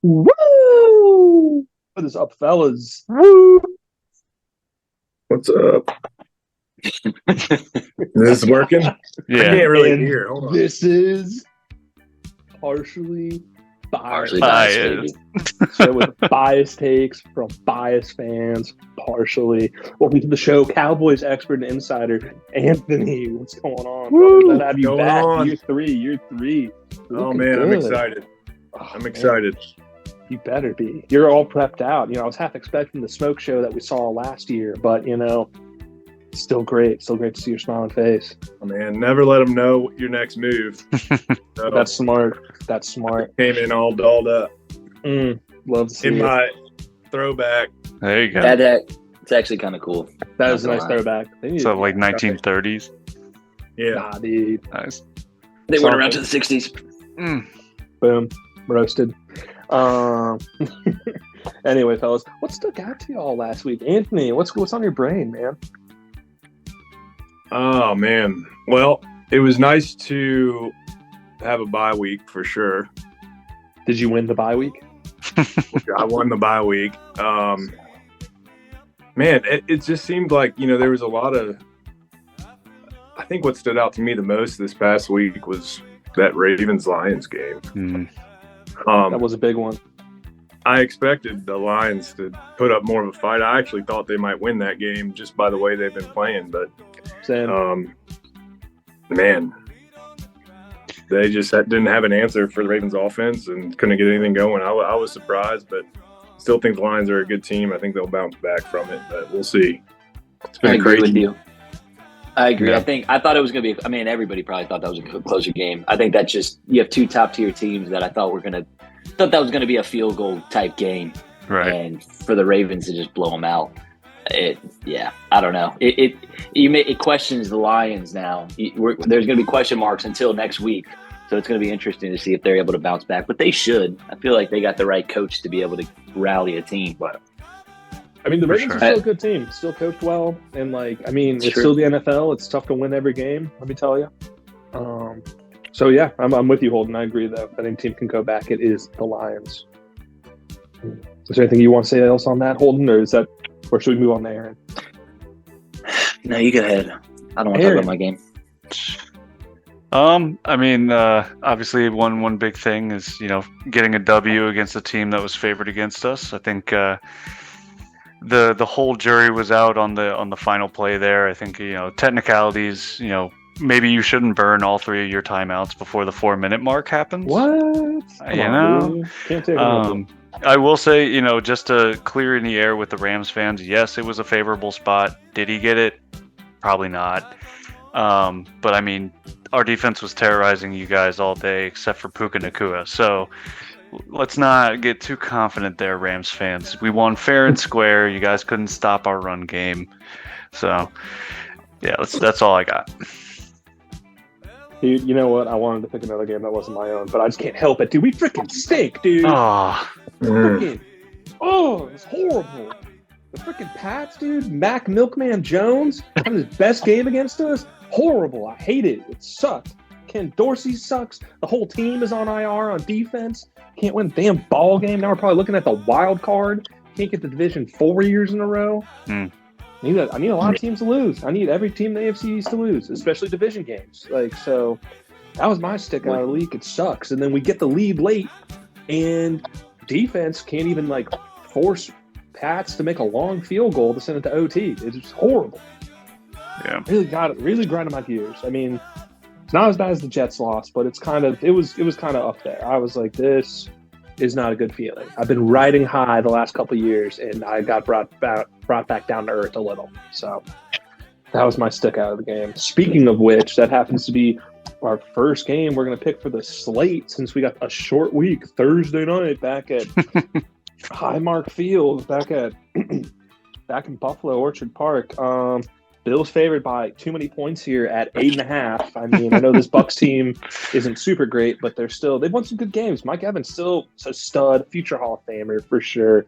Woo! What is up, fellas? Woo! What's up? Is this working? I Yeah, can't really And hear. Hold on. this is partially Partially biased. biased, biased. baby. So with biased takes from biased fans, partially. Welcome to the show, Cowboys expert and insider, Anthony. What's going on, brother? Glad to have you Going back. on? Year three. Oh Looking man, I'm good. excited. Oh, I'm man. excited. You better be. You're all prepped out. I was half expecting the smoke show that we saw last year, but still great. Still great to see your smiling face. Oh, man, never let them know your next move. So, That's smart. That's smart. came in all dolled up Love to see in it. my throwback. there you go. It's actually kind of cool. That was a Not nice gonna lie. throwback. They need So to- like 1930s. Yeah, Nah, dude. Nice. They went around Something. to the 60s. Boom. Roasted. Anyway, fellas, what stuck out to y'all last week? Anthony, what's on your brain, man? Oh man. Well, it was nice to have a bye week for sure. Did you win the bye week? I won the bye week. Man, it just seemed like, there was a lot of. I think what stood out to me the most this past week was that Ravens-Lions game. Mm. That was a big one. I expected the Lions to put up more of a fight. I actually thought they might win that game just by the way they've been playing. But, Same. man, they just didn't have an answer for the Ravens offense and couldn't get anything going. I was surprised, but still think the Lions are a good team. I think they'll bounce back from it, but we'll see. It's I been agree crazy. with you. I agree. Yeah. I thought it was going to be. I mean, everybody probably thought that was a closer game. I think that just you have two top tier teams that I thought thought that was going to be a field goal type game, Right. and for the Ravens to just blow them out. I don't know. It questions the Lions now. There's going to be question marks until next week, so it's going to be interesting to see if they're able to bounce back. But they should. I feel like they got the right coach to be able to rally a team. But I mean, the For Ravens sure. are still a good team. Still coached well. And, it's True. still the NFL. It's tough to win every game, let me tell you. So, yeah, I'm with you, Holden. I agree, though. If any team can go back, it is the Lions. Is there anything you want to say else on that, Holden? Or should we move on to Aaron? no, you go ahead. I don't want to talk Aaron. about my game. I mean, obviously one big thing is, getting a W against a team that was favored against us. I think the whole jury was out on the final play there. I think, technicalities, maybe you shouldn't burn all three of your timeouts before the 4-minute mark happens. What? Can't take it. I will say, just to clear in the air with the Rams fans, yes, it was a favorable spot. Did he get it? Probably not. But I mean, our defense was terrorizing you guys all day except for Puka Nakua. So let's not get too confident there, Rams fans. We won fair and square. You guys couldn't stop our run game. So yeah, that's all I got. Dude, you know what? I wanted to pick another game that wasn't my own, but I just can't help it, dude. We freaking stink, dude. Oh, Freaking, it's horrible. The freaking Pats, dude. Mac Milkman Jones having his best game against us. Horrible. I hate it. It sucked. Ken Dorsey sucks. The whole team is on IR on defense. Can't win a damn ball game. Now we're probably looking at the wild card. Can't get the division 4 years in a row. Mm. I need a lot of teams to lose. I need every team in the AFC East to lose, especially division games. So that was my stick out of the league. It sucks. And then we get the lead late, and defense can't even force Pats to make a long field goal to send it to OT. It's just horrible. yeah. Really grinding my gears. I mean, it's not as bad as the Jets loss, but it was kind of up there. I was like, this is not a good feeling. I've been riding high the last couple of years, and I got brought back down to earth a little. So that was my stick out of the game. Speaking of which, that happens to be our first game we're going to pick for the slate since we got a short week, Thursday night, back at Highmark Field, back in Buffalo Orchard Park. Bill's favored by too many points here at 8.5. I mean, I know this Bucks team isn't super great, but they've won some good games. Mike Evans still a stud, future Hall of Famer for sure.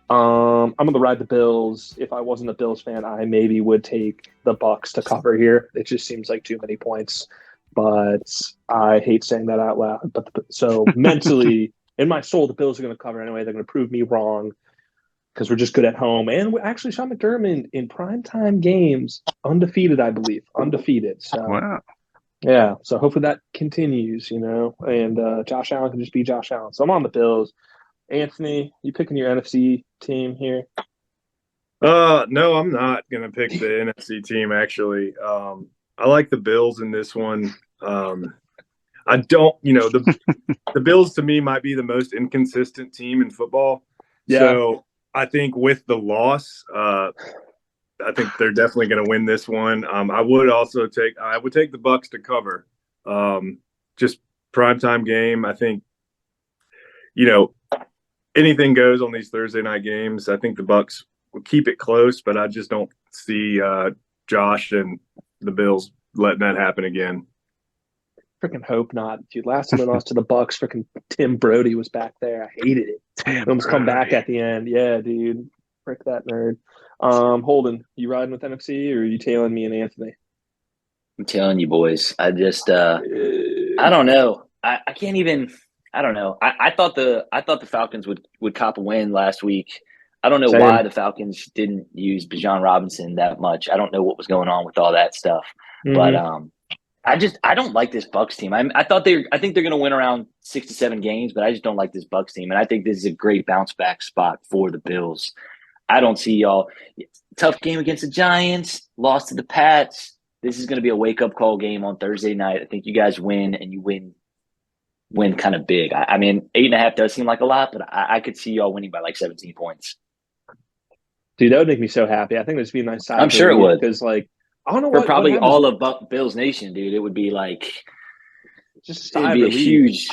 I'm gonna ride the Bills. If I wasn't a Bills fan, I maybe would take the Bucks to cover here. It just seems like too many points, but I hate saying that out loud. So mentally, in my soul, the Bills are going to cover anyway. They're going to prove me wrong because we're just good at home. And actually, Sean McDermott in primetime games, undefeated, I believe. Undefeated. So, Wow. yeah. So hopefully that continues, and Josh Allen can just be Josh Allen. So I'm on the Bills. Anthony, you picking your NFC team here? No, I'm not going to pick the NFC team, actually. I like the Bills in this one. I don't, the Bills to me might be the most inconsistent team in football. Yeah. So I think with the loss, I think they're definitely going to win this one. I would take the Bucks to cover. Just primetime game. I think, anything goes on these Thursday night games. I think the Bucks will keep it close, but I just don't see Josh and the Bills letting that happen again. Freaking hope not, dude. Last time they lost to the Bucks, freaking Tim Brody was back there. I hated it. Almost come back at the end. Yeah, dude. Frick that nerd. Holden, you riding with NFC or are you tailing me and Anthony? I'm telling you, boys. I just I don't know. I can't even. I don't know. I thought the Falcons would cop a win last week. I don't know Same. why the Falcons didn't use Bijan Robinson that much. I don't know what was going on with all that stuff. But I don't like this Bucks team. I think they're going to win around 6 to 7 games, but I just don't like this Bucks team, and I think this is a great bounce back spot for the Bills. I don't see y'all. Tough game against the Giants, lost to the Pats. This is going to be a wake up call game on Thursday night. I think you guys win, and you win kind of big. I mean, 8.5 does seem like a lot, but I could see y'all winning by like 17 points. Dude, that would make me so happy. I think this would be a nice side. I'm sure it would. Because, I don't know for what probably happens. all of Bills Nation, dude. It would be like just it'd be a huge.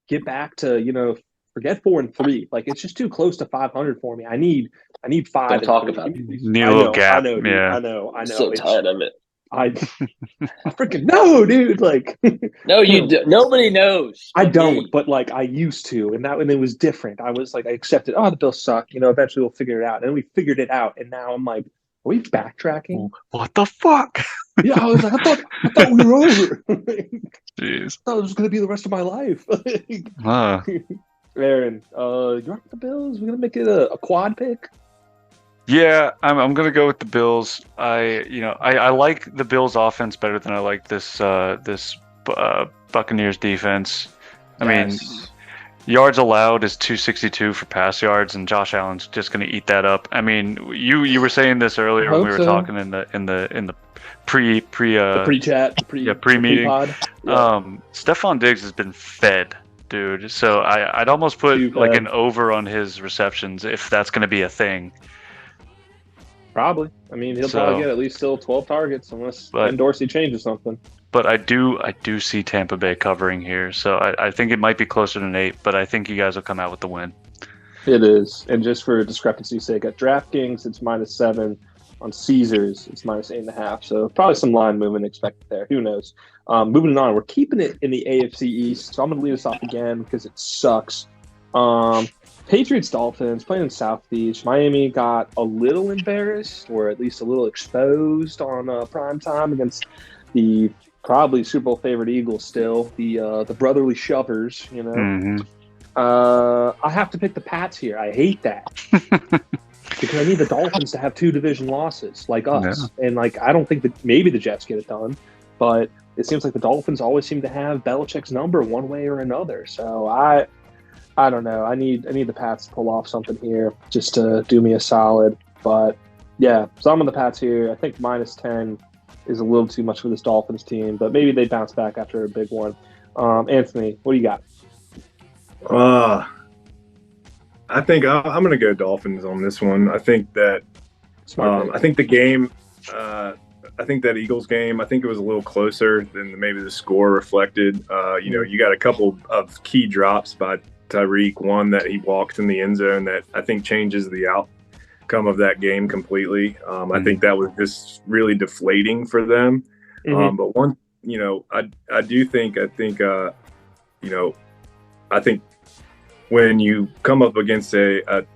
Get back to forget 4-3. Like it's just too close to 500 for me. I need 5. Don't talk about it. Need a little gap. I know, dude. Yeah. I know. I'm so tired of it. I freaking know, dude. Like no, you do. Nobody knows. I don't, but like I used to, and it was different. I was like, I accepted. Oh, the Bills suck. Eventually we'll figure it out, and we figured it out, and now I'm like, are we backtracking? What the fuck? Yeah, I was like, I thought we were over. Jeez. I thought it was going to be the rest of my life. Aaron, you want the Bills? We're gonna make it a quad pick. Yeah, I'm gonna go with the Bills. I like the Bills offense better than I like this Buccaneers defense. I mean, yards allowed is 262 for pass yards, and Josh Allen's just gonna eat that up. I mean, you were saying this earlier when we were talking in the pre-chat, pre-meeting. Stephon Diggs has been fed, dude. So I'd almost put like an over on his receptions if that's gonna be a thing. Probably. I mean, he'll probably get at least still 12 targets unless Ben Dorsey changes something. But I do see Tampa Bay covering here, so I think it might be closer than 8, but I think you guys will come out with the win. It is. And just for discrepancy's sake, at DraftKings, it's -7. On Caesars, it's -8.5. So probably some line movement expected there. Who knows? Moving on, we're keeping it in the AFC East, so I'm going to lead us off again because it sucks. Patriots Dolphins playing in South Beach. Miami got a little embarrassed, or at least a little exposed on prime time against the probably Super Bowl favorite Eagles. Still the brotherly shovers. I have to pick the Pats here. I hate that because I need the Dolphins to have 2 division losses like us, and like I don't think that maybe the Jets get it done, but it seems like the Dolphins always seem to have Belichick's number one way or another. So I don't know. I need the Pats to pull off something here just to do me a solid. But yeah, so I'm on the Pats here. I think -10 is a little too much for this Dolphins team, but maybe they bounce back after a big one. Anthony, what do you got? I think I'm going to go Dolphins on this one. I think that I think the game. I think that Eagles game, I think it was a little closer than maybe the score reflected. You got a couple of key drops by Tyreek, one that he walked in the end zone that I think changes the outcome of that game completely. I think that was just really deflating for them. But one, I do think, I think when you come up against a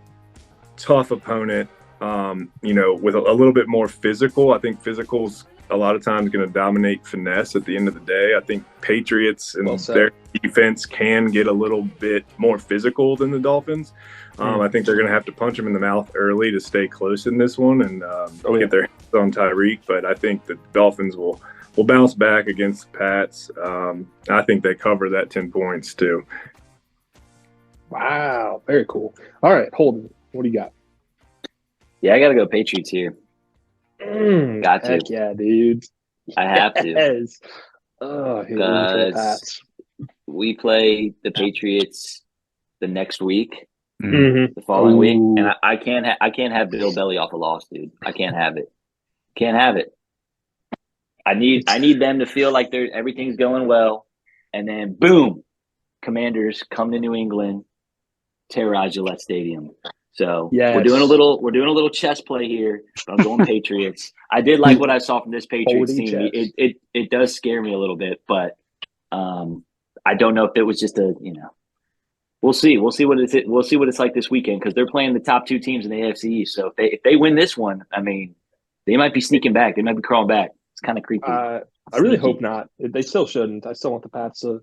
tough opponent, with a little bit more physical, I think physical's a lot of times going to dominate finesse at the end of the day. I think Patriots and Well said. their defense can get a little bit more physical than the Dolphins. I think they're going to have to punch them in the mouth early to stay close in this one and get their hands on Tyreek. But I think the Dolphins will bounce back against the Pats. I think they cover that 10 points too. Wow, very cool. All right, Holden, what do you got? Yeah, I got to go Patriots here. Got to. Heck yeah, dude. I have to. Yes. Oh, here we go for the Pats. We play the Patriots the next week, Mm-hmm. the following week, and I can't have Bill Belly off a loss, dude. I can't have it. Can't have it. I need them to feel like everything's going well, and then boom, Commanders come to New England, terrorize Gillette Stadium. So we're doing a little chess play here. But I'm going Patriots. I did like what I saw from this Patriots team. It does scare me a little bit, but I don't know if it was just we'll see. We'll see what it's like this weekend because they're playing the top two teams in the AFC East. So if they win this one, I mean, they might be sneaking back. They might be crawling back. It's kind of creepy. I really hope not. They still shouldn't. I still want the Pats to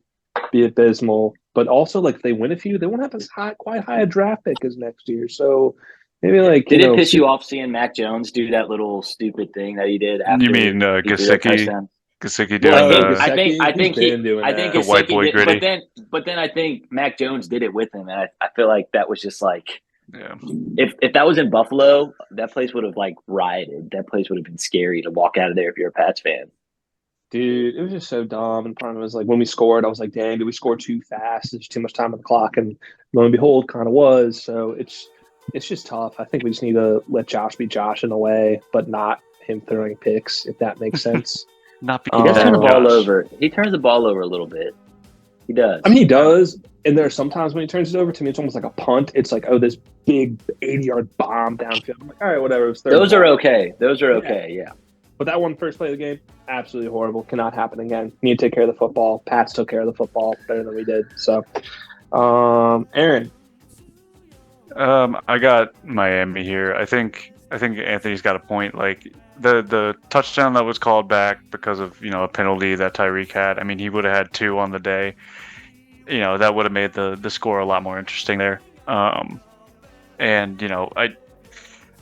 be abysmal. But also, like, if they win a few, they won't have as quite high a draft pick as next year. So maybe, like, did it piss you off seeing Mac Jones do that little stupid thing that he did? After you mean Gesicki? Gesicki doing I think the white boy gritty. But then I think Mac Jones did it with him, and I feel like that was just like, yeah. If that was in Buffalo, that place would have like rioted. That place would have been scary to walk out of there if you're a Pats fan. Dude, it was just so dumb. And part of it was like when we scored, I was like, dang, did we score too fast? There's too much time on the clock. And lo and behold, kind of was. So it's just tough. I think we just need to let Josh be Josh in a way, but not him throwing picks, if that makes sense. Not he does turn the ball over. He turns the ball over a little bit. He does. I mean, he does. And there are sometimes when he turns it over to me, it's almost like a punt. It's like, oh, this big 80-yard bomb downfield. I'm like, all right, whatever. Those are okay. Yeah. But that one first play of the game, absolutely horrible. Cannot happen again. Need to take care of the football. Pats took care of the football better than we did. So, Aaron. I got Miami here. I think Anthony's got a point. Like the touchdown that was called back because of a penalty that Tyreek had. I mean, he would have had 2 on the day. That would have made the score a lot more interesting there. And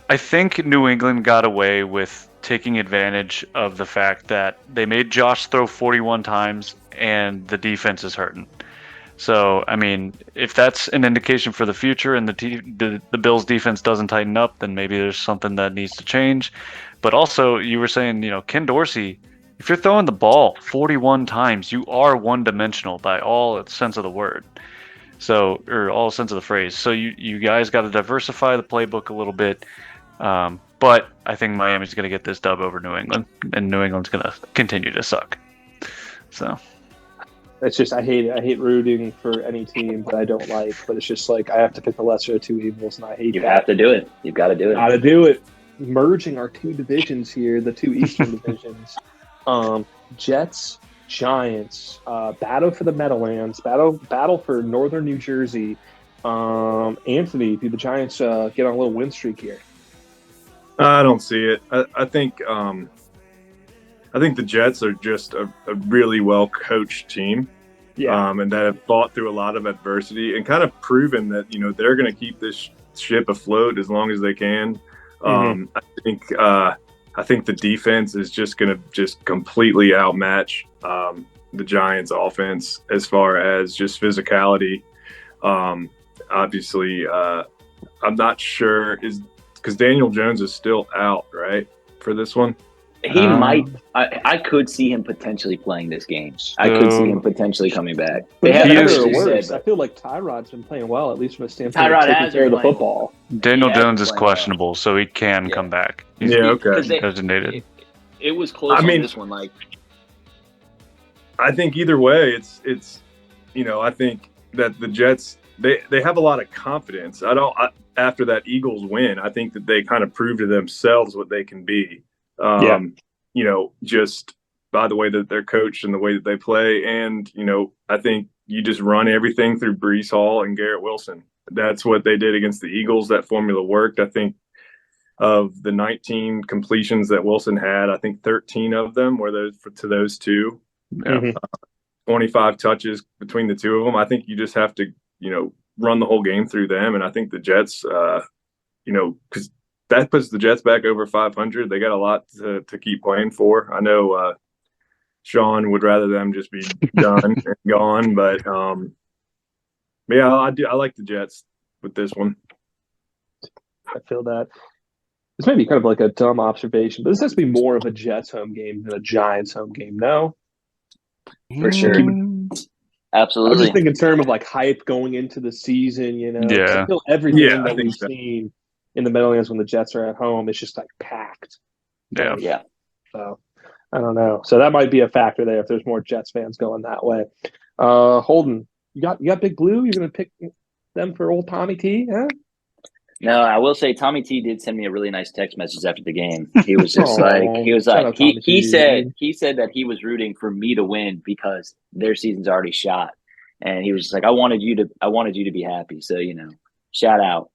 I think New England got away with taking advantage of the fact that they made Josh throw 41 times and the defense is hurting. So, I mean, if that's an indication for the future and the Bills defense doesn't tighten up, then maybe there's something that needs to change. But also, you were saying, Ken Dorsey, if you're throwing the ball 41 times, you are one-dimensional by all sense of the word. So, or all sense of the phrase. So you guys got to diversify the playbook a little bit. But I think Miami's going to get this dub over New England, and New England's going to continue to suck. So it's just I hate it. I hate rooting for any team that I don't like, but it's just like I have to pick the lesser of two evils, and I hate. You have to do it. You've got to do it. Got to do it. Merging our two divisions here, the two Eastern divisions. Jets, Giants, battle for the Meadowlands, battle for Northern New Jersey. Anthony, do the Giants get on a little win streak here? I don't see it. I think the Jets are just a really well coached team, and that have fought through a lot of adversity and kind of proven that they're going to keep this ship afloat as long as they can. I think the defense is just going to just completely outmatch the Giants' offense as far as just physicality. Obviously, I'm not sure because Daniel Jones is still out, right, for this one? He might. I could see him potentially playing this game. I could see him potentially coming back. They have worse. I feel like Tyrod's been playing well, at least from a standpoint of taking care of the football. Daniel Jones is questionable, so he can come back. He's designated. It was close on this one. Like, I think either way, it's I think that the Jets they have a lot of confidence. After that Eagles win, I think that they kind of proved to themselves what they can be. Just by the way that they're coached and the way that they play. And, I think you just run everything through Breece Hall and Garrett Wilson. That's what they did against the Eagles. That formula worked. I think of the 19 completions that Wilson had, I think 13 of them were to those two. Mhm. 25 touches between the two of them. I think you just have to, run the whole game through them. And I think the Jets, because that puts the Jets back over 500. They got a lot to keep playing for. I know Sean would rather them just be done and gone, but yeah, I like the Jets with this one. I feel that. This may be kind of like a dumb observation, but this has to be more of a Jets home game than a Giants home game. No, For sure. I was Absolutely. just thinking in terms of like hype going into the season. Yeah. I feel everything Yeah, I that think we've so. seen in the Meadowlands when the Jets are at home, it's just like packed. Yeah. Yeah. So I don't know. So that might be a factor there if there's more Jets fans going that way. Holden, you got Big Blue? You're gonna pick them for old Tommy T? Huh? No, I will say Tommy T did send me a really nice text message after the game. He was just Aw, like, shout out Tommy he T, said dude. he said that he was rooting for me to win because their season's already shot, and he was just like, I wanted you to be happy. So shout out.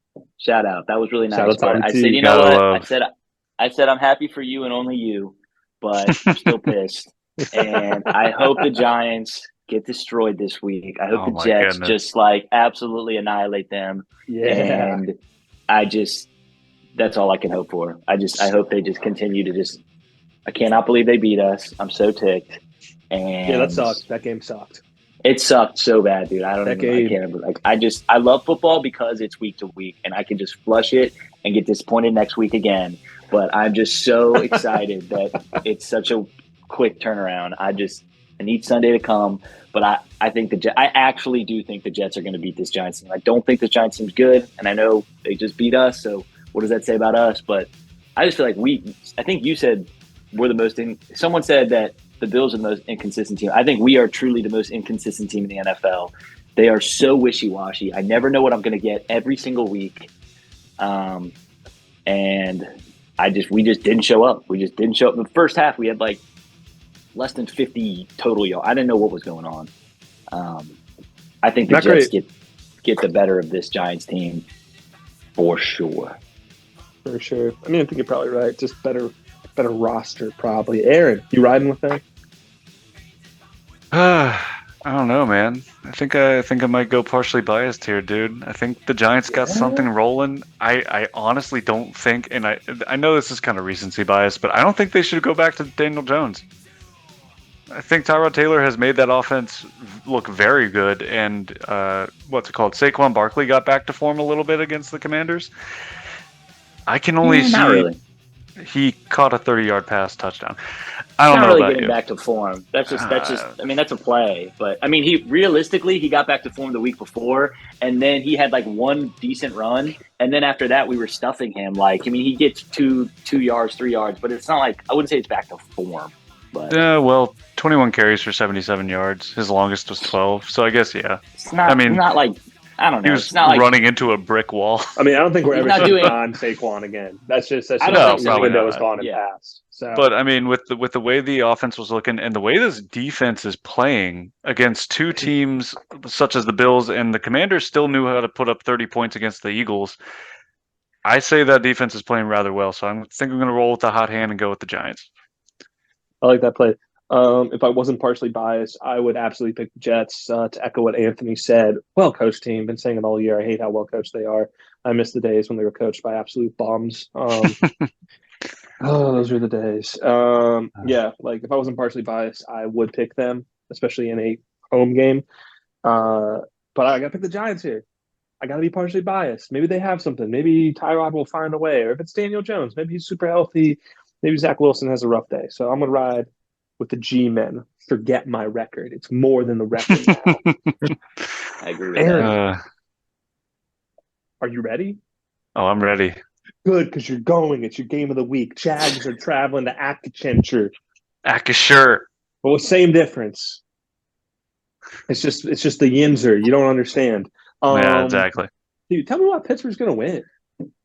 That was really Shout nice. out But Tommy I T. said, you know Gotta what? love. I said I'm happy for you and only you, but I'm still pissed, and I hope the Giants get destroyed this week. I hope Oh the my Jets goodness. just like absolutely annihilate them. Yeah. And that's all I can hope for. I hope they just continue to I cannot believe they beat us. I'm so ticked. And Yeah, that sucked. That game sucked. it sucked so bad, dude. I can't remember. Like, I love football because it's week to week and I can just flush it and get disappointed next week again. But I'm just so excited that it's such a quick turnaround. I need Sunday to come. But I think I actually do think the Jets are going to beat this Giants team. I don't think this Giants team's good, and I know they just beat us. So what does that say about us? But I just feel like I think you said we're the most. Someone said that the Bills are the most inconsistent team. I think we are truly the most inconsistent team in the NFL. They are so wishy-washy. I never know what I'm going to get every single week, and we just didn't show up. We just didn't show up. In the first half, we had like less than 50 total yards. I didn't know what was going on. I think the Jets get the better of this Giants team for sure. For sure. I mean, I think you're probably right. Just better roster, probably. Aaron, you riding with them? I don't know, man. I think I might go partially biased here, dude. I think the Giants got something rolling. I honestly don't think, and I know this is kind of recency bias, but I don't think they should go back to Daniel Jones. I think Tyrod Taylor has made that offense look very good, and what's it called? Saquon Barkley got back to form a little bit against the Commanders. I can only see not really. He caught a 30-yard pass touchdown. I don't not know really about getting you. back to form. That's just. I mean, that's a play, but I mean, he got back to form the week before, and then he had like one decent run, and then after that, we were stuffing him. Like, I mean, he gets 2 yards, 3 yards, but it's not like I wouldn't say it's back to form. But well, 21 carries for 77 yards. His longest was 12. So I guess it's not. I mean, not like I don't know. He was it's not like running into a brick wall. I mean, I don't think we're ever not seeing doing- on Saquon again. That's just I don't the think so. Probably window not. has gone and Yeah. passed. So, But I mean, with the way the offense was looking and the way this defense is playing against two teams such as the Bills and the Commanders still knew how to put up 30 points against the Eagles. I say that defense is playing rather well, so I think I'm going to roll with the hot hand and go with the Giants. I like that play. If I wasn't partially biased, I would absolutely pick the Jets. To echo what Anthony said, well-coached team. Been saying it all year. I hate how well-coached they are. I miss the days when they were coached by absolute bums. Those were the days. Yeah, like if I wasn't partially biased, I would pick them, especially in a home game. But I got to pick the Giants here. I got to be partially biased. Maybe they have something. Maybe Tyrod will find a way. Or if it's Daniel Jones, maybe he's super healthy. Maybe Zach Wilson has a rough day. So I'm going to ride with the G-men. Forget my record. It's more than the record now. I agree with Aaron, that. are you ready? Oh, I'm ready. Good, because you're going. It's your game of the week. Jags are traveling to Accenture. Akashur. Well, same difference. It's just the Yinzer. You don't understand. Yeah, exactly. Dude, tell me why Pittsburgh's going to win.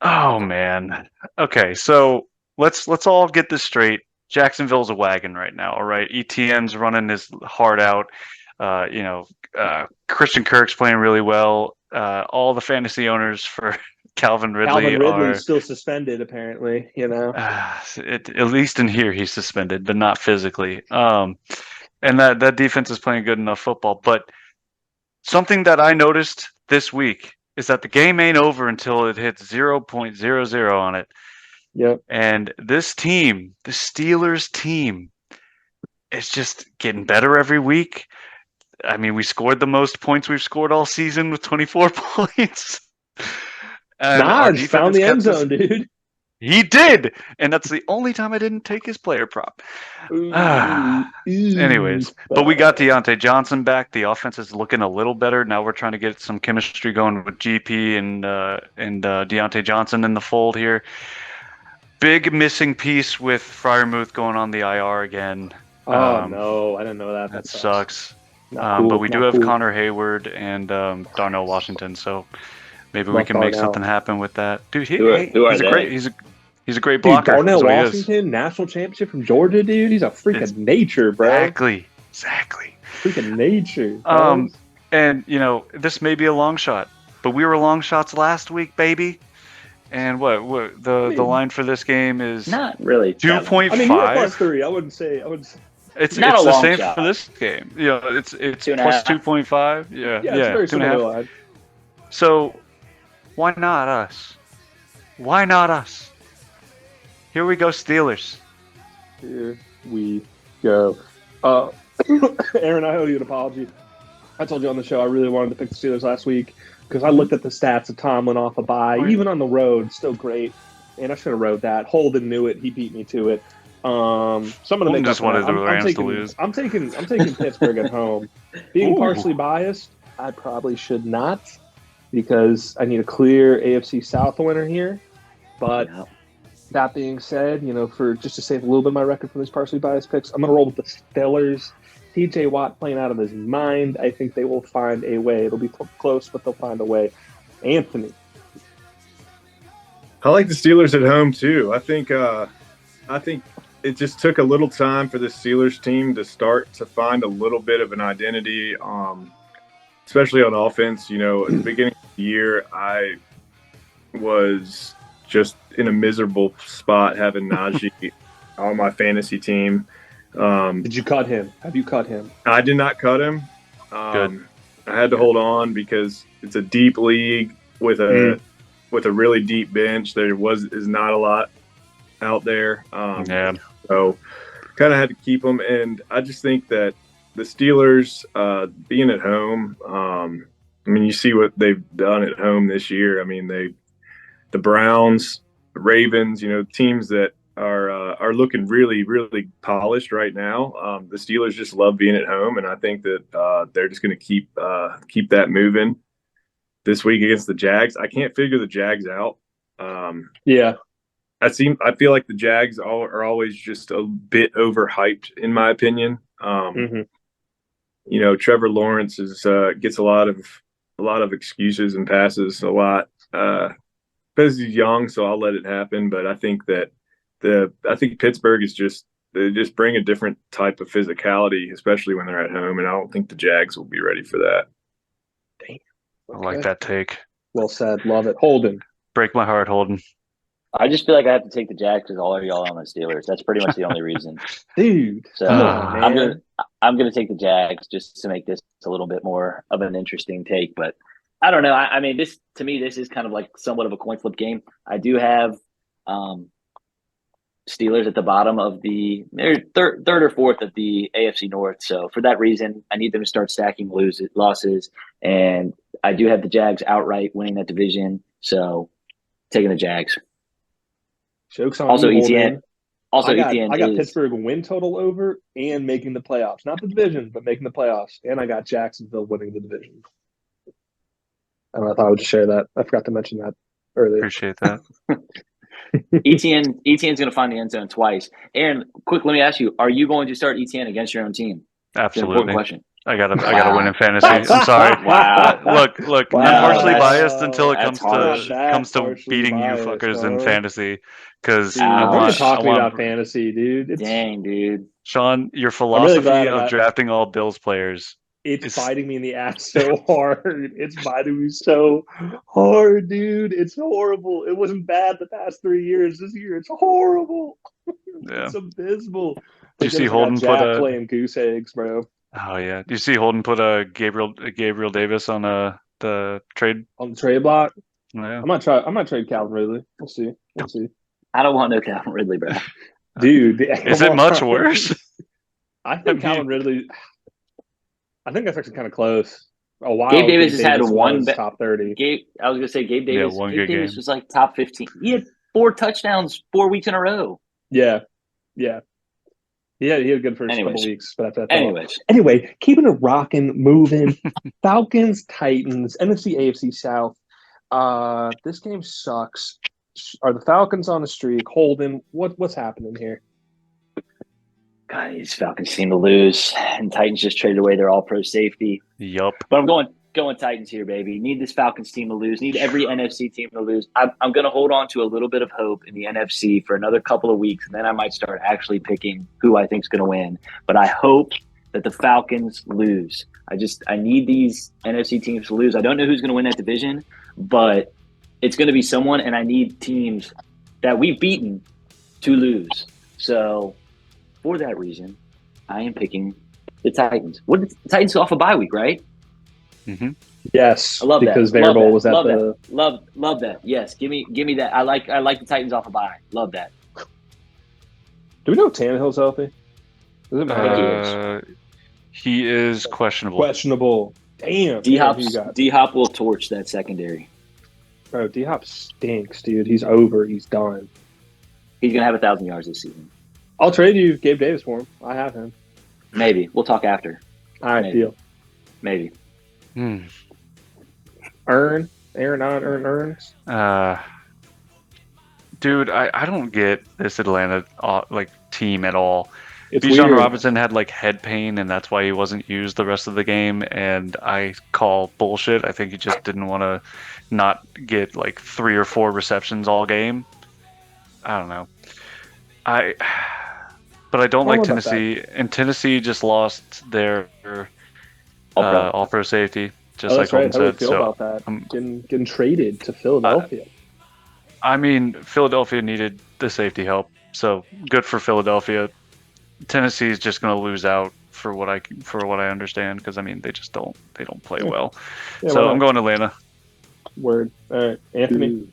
Oh man. Okay, so let's all get this straight. Jacksonville's a wagon right now. All right, ETN's running his heart out. Christian Kirk's playing really well. All the fantasy owners for Calvin Calvin Ridley Ridley's still suspended, apparently. at least in here he's suspended, but not physically. And that defense is playing good enough football. But something that I noticed this week is that the game ain't over until it hits 0.00 on it. Yep. And this team, the Steelers team, is just getting better every week. I mean, we scored the most points we've scored all season with 24 points. And our defense found the end kept us- zone, dude. He did, and that's the only time I didn't take his player prop. Anyways, but we got Deontay Johnson back. The offense is looking a little better. Now we're trying to get some chemistry going with GP and Deontay Johnson in the fold here. Big missing piece with Freiermuth going on the IR again. No, I didn't know that. That sucks. Cool, but we do have cool. Connor Hayward and Darnell Washington, so maybe we Love can make Darnell. something happen with that. Dude, Who are they? He's a great Dude, blocker. Darnell is what he is. Washington, national championship from Georgia, dude. He's a freak It's- of nature, bro. Exactly. Freak of nature. And this may be a long shot, but we were long shots last week, baby. And the line for this game is Not really. 2.5. I mean, you're plus 3. I wouldn't say. It's Not a the long same shot. for this game. It's 2.5. 2.5. Yeah, Yeah, it's very similar 2.5. line. So why not us? Why not us? Here we go, Steelers. Here we go. Aaron, I owe you an apology. I told you on the show I really wanted to pick the Steelers last week because I looked at the stats of Tomlin off a bye, even on the road, still great. And I should have wrote that. Holden knew it. He beat me to it. So I'm going to make Just up for wanted that. the Rams to lose. I'm taking Pittsburgh at home. Being partially biased, I probably should not because I need a clear AFC South winner here. But that being said, for just to save a little bit of my record from these partially biased picks, I'm going to roll with the Steelers. TJ Watt playing out of his mind. I think they will find a way. It'll be close, but they'll find a way. Anthony. I like the Steelers at home too. I think it just took a little time for the Steelers team to start to find a little bit of an identity, especially on offense. At the beginning of the year, I was just in a miserable spot having Najee on my fantasy team. Did you cut him? Have you cut him? I did not cut him. Good. I had to hold on because it's a deep league with a really deep bench. There is not a lot out there. So kind of had to keep them. And I just think that the Steelers being at home, you see what they've done at home this year. I mean, the Browns, the Ravens, teams that are looking really, really polished right now. The Steelers just love being at home, and I think that they're just going to keep that moving this week against the Jags. I can't figure the Jags out. Yeah. I feel like the Jags are always just a bit overhyped, in my opinion. Trevor Lawrence gets a lot of excuses and passes a lot because he's young, so I'll let it happen. But I think that Pittsburgh they just bring a different type of physicality, especially when they're at home, and I don't think the Jags will be ready for that. Damn. I like that take. Well said. Love it. Holden. Break my heart, Holden. I just feel like I have to take the Jags because all of y'all are on the Steelers. That's pretty much the only reason. Dude. So Come on, man. I'm gonna take the Jags just to make this a little bit more of an interesting take. But I don't know. I mean, this is kind of like somewhat of a coin flip game. I do have Steelers at the bottom of they're third or fourth of the AFC North. So for that reason, I need them to start stacking losses. And I do have the Jags outright winning that division. So taking the Jags. Joke's on Also, you, ETN. Holden. Also, I got ETN is Pittsburgh win total over and making the playoffs. Not the division, but making the playoffs. And I got Jacksonville winning the division. I thought I would just share that. I forgot to mention that earlier. Appreciate that. ETN's going to find the end zone twice. Aaron, quick, let me ask you: are you going to start ETN against your own team? It's an important Absolutely. question. I gotta win in fantasy. I'm sorry. Wow. Look, Wow, I'm partially that's- biased until it that's comes to partially beating biased, you fuckers huh? in fantasy. Because Dude, I don't want- even talk to me about fantasy, dude. Dang, dude. Sean, your really philosophy glad I of got- drafting all Bills players It's biting me in the ass so hard. It's biting me so hard, dude. It's horrible. It wasn't bad the past 3 years. This year, it's horrible. Yeah. It's abysmal. Do you see Got Holden put Jack a? playing goose eggs, bro, Oh yeah. Do you see Holden put a Gabriel Davis on the trade? on the trade block? Yeah. I might trade Calvin Ridley. We'll see. I don't want no Calvin Ridley, bro. Dude, Is it much worse? I think Calvin Ridley. I think that's actually kind of close. A while. Gabe Davis has had one top 30. I was gonna say Gabe Davis. one Gabe good Davis game. was like top 15. He had 4 touchdowns 4 weeks in a row. Yeah. He had a good first couple Anyways. weeks, but after that, Anyways, keeping it rocking, moving. Falcons, Titans, NFC, AFC South. This game sucks. Are the Falcons on a streak? Holden, what's happening here? God, these Falcons seem to lose, and Titans just traded away their all-pro safety. Yup. But I'm going Titans here, baby. Need this Falcons team to lose. Need every NFC team to lose. I'm going to hold on to a little bit of hope in the NFC for another couple of weeks, and then I might start actually picking who I think is going to win. But I hope that the Falcons lose. I need these NFC teams to lose. I don't know who's going to win that division, but it's going to be someone, and I need teams that we've beaten to lose. So for that reason, I am picking the Titans. The Titans off a bye week, right? Mm-hmm. Yes, I love because that. Variable was at love the that. Love that. Yes, give me that. I like the Titans off a bye. Love that. Do we know if Tannehill's healthy? Does it matter? He is questionable. Questionable. Damn. D-Hop will torch that secondary. Bro, D-Hop stinks, dude. He's over. He's done. He's gonna have 1,000 yards this season. I'll trade you Gabe Davis for him. I have him. Maybe. We'll talk after. All right, deal. Maybe. Aaron earns. Dude, I don't get this Atlanta team at all. It's Bijan weird. Robinson had head pain, and that's why he wasn't used the rest of the game. And I call bullshit. I think he just didn't want to not get 3 or 4 receptions all game. I don't know. But I don't like Tennessee, and Tennessee just lost their all-pro safety, just like Holden said. How do you feel about that? Getting traded to Philadelphia. I mean, Philadelphia needed the safety help, so good for Philadelphia. Tennessee is just going to lose out for what I understand, because I mean they don't play well. Yeah, so I'm going Atlanta. Word. All right, Anthony.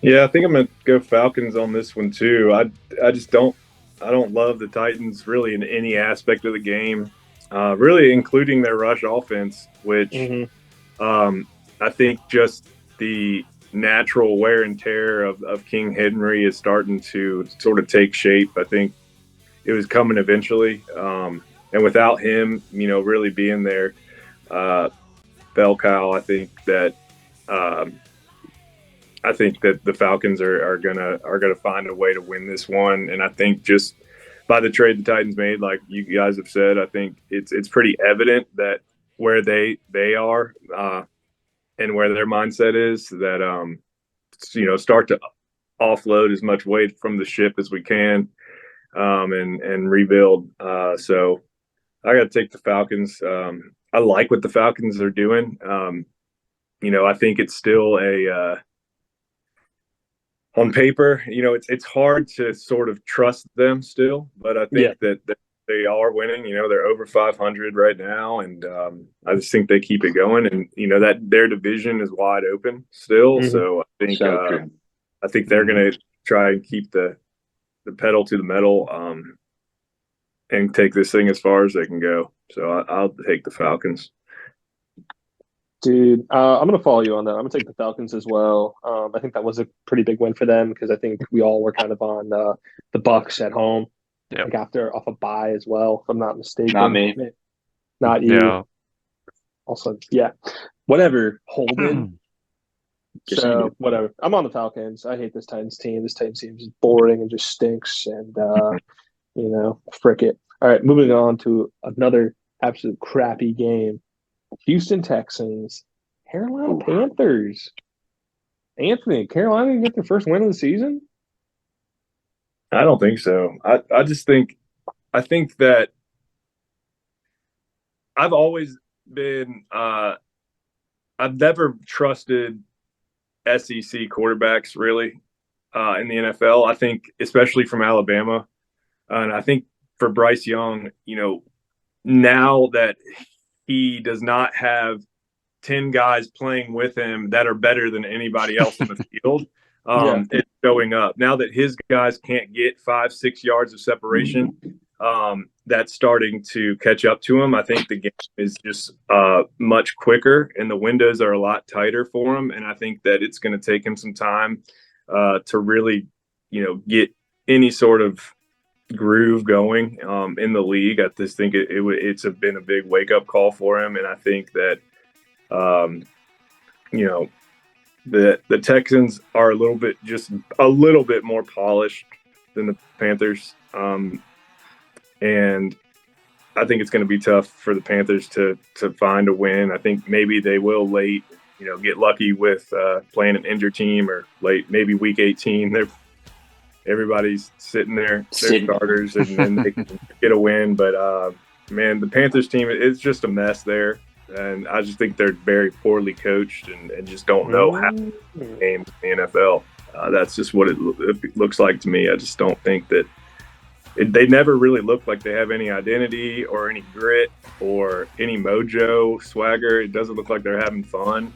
Yeah, I think I'm going to go Falcons on this one too. I just don't love the Titans really in any aspect of the game, really including their rush offense, which I think just the natural wear and tear of King Henry is starting to sort of take shape. I think it was coming eventually, and without him, really being there, bell cow, I think that the Falcons are gonna find a way to win this one. And I think just by the trade the Titans made, like you guys have said, I think it's pretty evident that where they are and where their mindset is, that start to offload as much weight from the ship as we can, and rebuild. So I got to take the Falcons. I like what the Falcons are doing. I think it's still on paper, it's hard to sort of trust them still, but I think that they are winning. They're over 500 right now, and I just think they keep it going. And that their division is wide open still, so I think they're going to try and keep the pedal to the metal, and take this thing as far as they can go. So I'll take the Falcons. Dude, I'm going to follow you on that. I'm going to take the Falcons as well. I think that was a pretty big win for them, because I think we all were kind of on the Bucks at home. Yep. After off a bye as well, if I'm not mistaken. Not me. Not you. Yeah. Also, yeah. Whatever, Holden. So, whatever. I'm on the Falcons. I hate this Titans team. This Titans team is boring and just stinks. And, frick it. All right, moving on to another absolute crappy game. Houston Texans, Carolina Panthers. Anthony, Carolina didn't get their first win of the season? I don't think so. I think that I've always been I've never trusted SEC quarterbacks really in the NFL. I think, especially from Alabama, and I think for Bryce Young, now that he does not have 10 guys playing with him that are better than anybody else on the field, it's showing up. Now that his guys can't get 5-6 yards of separation, that's starting to catch up to him. I think the game is just much quicker, and the windows are a lot tighter for him. And I think that it's going to take him some time to really, get any sort of groove going in the league. I just think it's been a big wake-up call for him, and I think that the Texans are a little bit more polished than the Panthers, and I think it's going to be tough for the Panthers to find a win. I think maybe they will late, get lucky with playing an injured team, or late, maybe week 18. Everybody's sitting there, their starters, and they can get a win. But man, the Panthers team, it's just a mess there. And I just think they're very poorly coached and just don't know how to play games in the NFL. That's just what it looks like to me. I just don't think that they never really look like they have any identity or any grit or any mojo, swagger. It doesn't look like they're having fun.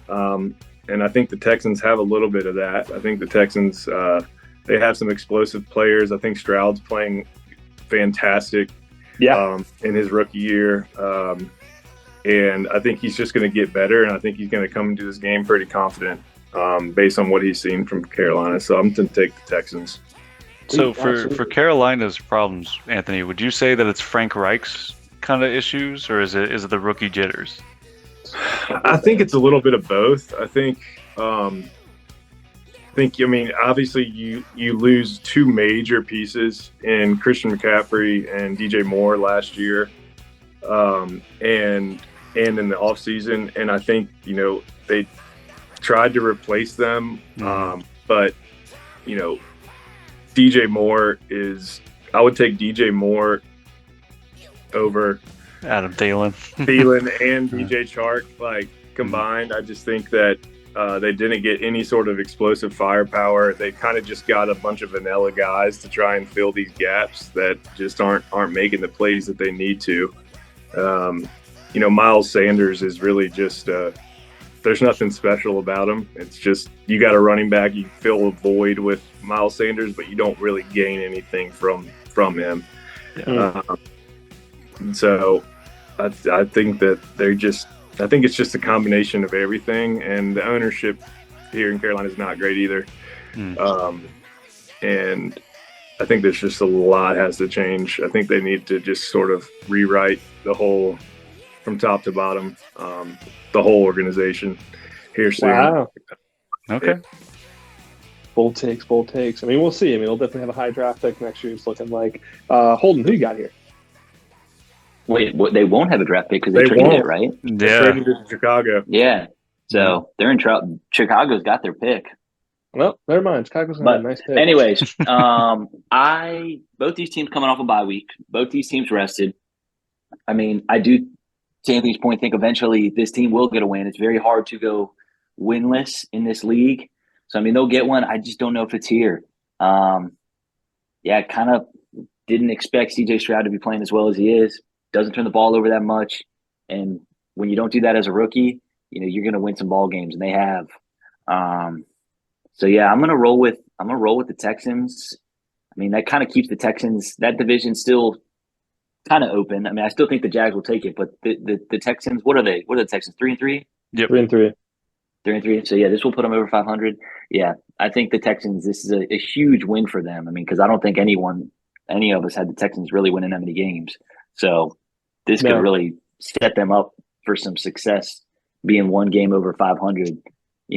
And I think the Texans have a little bit of that. I think the Texans, they have some explosive players. I think Stroud's playing fantastic in his rookie year. And I think he's just going to get better, and I think he's going to come into this game pretty confident based on what he's seen from Carolina. So I'm going to take the Texans. So for Carolina's problems, Anthony, would you say that it's Frank Reich's kind of issues, or is it the rookie jitters? I think it's a little bit of both. I think obviously you lose two major pieces in Christian McCaffrey and DJ Moore last year. And in the offseason, and I think, they tried to replace them. But, DJ Moore I would take DJ Moore over Adam Thielen and DJ Chark, combined. I just think that they didn't get any sort of explosive firepower. They kind of just got a bunch of vanilla guys to try and fill these gaps that just aren't making the plays that they need to. Miles Sanders is really just there's nothing special about him. It's just you got a running back, you fill a void with Miles Sanders, but you don't really gain anything from him. So I think that I think it's just a combination of everything, and the ownership here in Carolina is not great either. And I think there's just a lot has to change. I think they need to just sort of rewrite the whole, from top to bottom, the whole organization here soon. Wow. Okay. Bold takes. I mean, we'll see. I mean, we'll definitely have a high draft pick next year. It's looking like. Holden, who you got here? Wait, they won't have a draft pick because they traded it, right? Yeah. They traded it to Chicago. Yeah. So they're in trouble. Chicago's got their pick. Well, never mind. Chicago's got a nice pick. Anyways, both these teams coming off a bye week. Both these teams rested. I mean, I do, to Anthony's point, think eventually this team will get a win. It's very hard to go winless in this league. So, I mean, they'll get one. I just don't know if it's here. Kind of didn't expect CJ Stroud to be playing as well as he is. Doesn't turn the ball over that much. And when you don't do that as a rookie, you're going to win some ball games, and they have. I'm going to roll with the Texans. I mean, that kind of keeps the Texans, that division still kind of open. I mean, I still think the Jags will take it, but the Texans, what are they? What are the Texans? 3-3? Yep. 3-3. 3-3. So this will put them over 500. Yeah, I think the Texans, this is a huge win for them. I mean, because I don't think any of us had the Texans really winning that many games. So this could really set them up for some success, being one game over 500,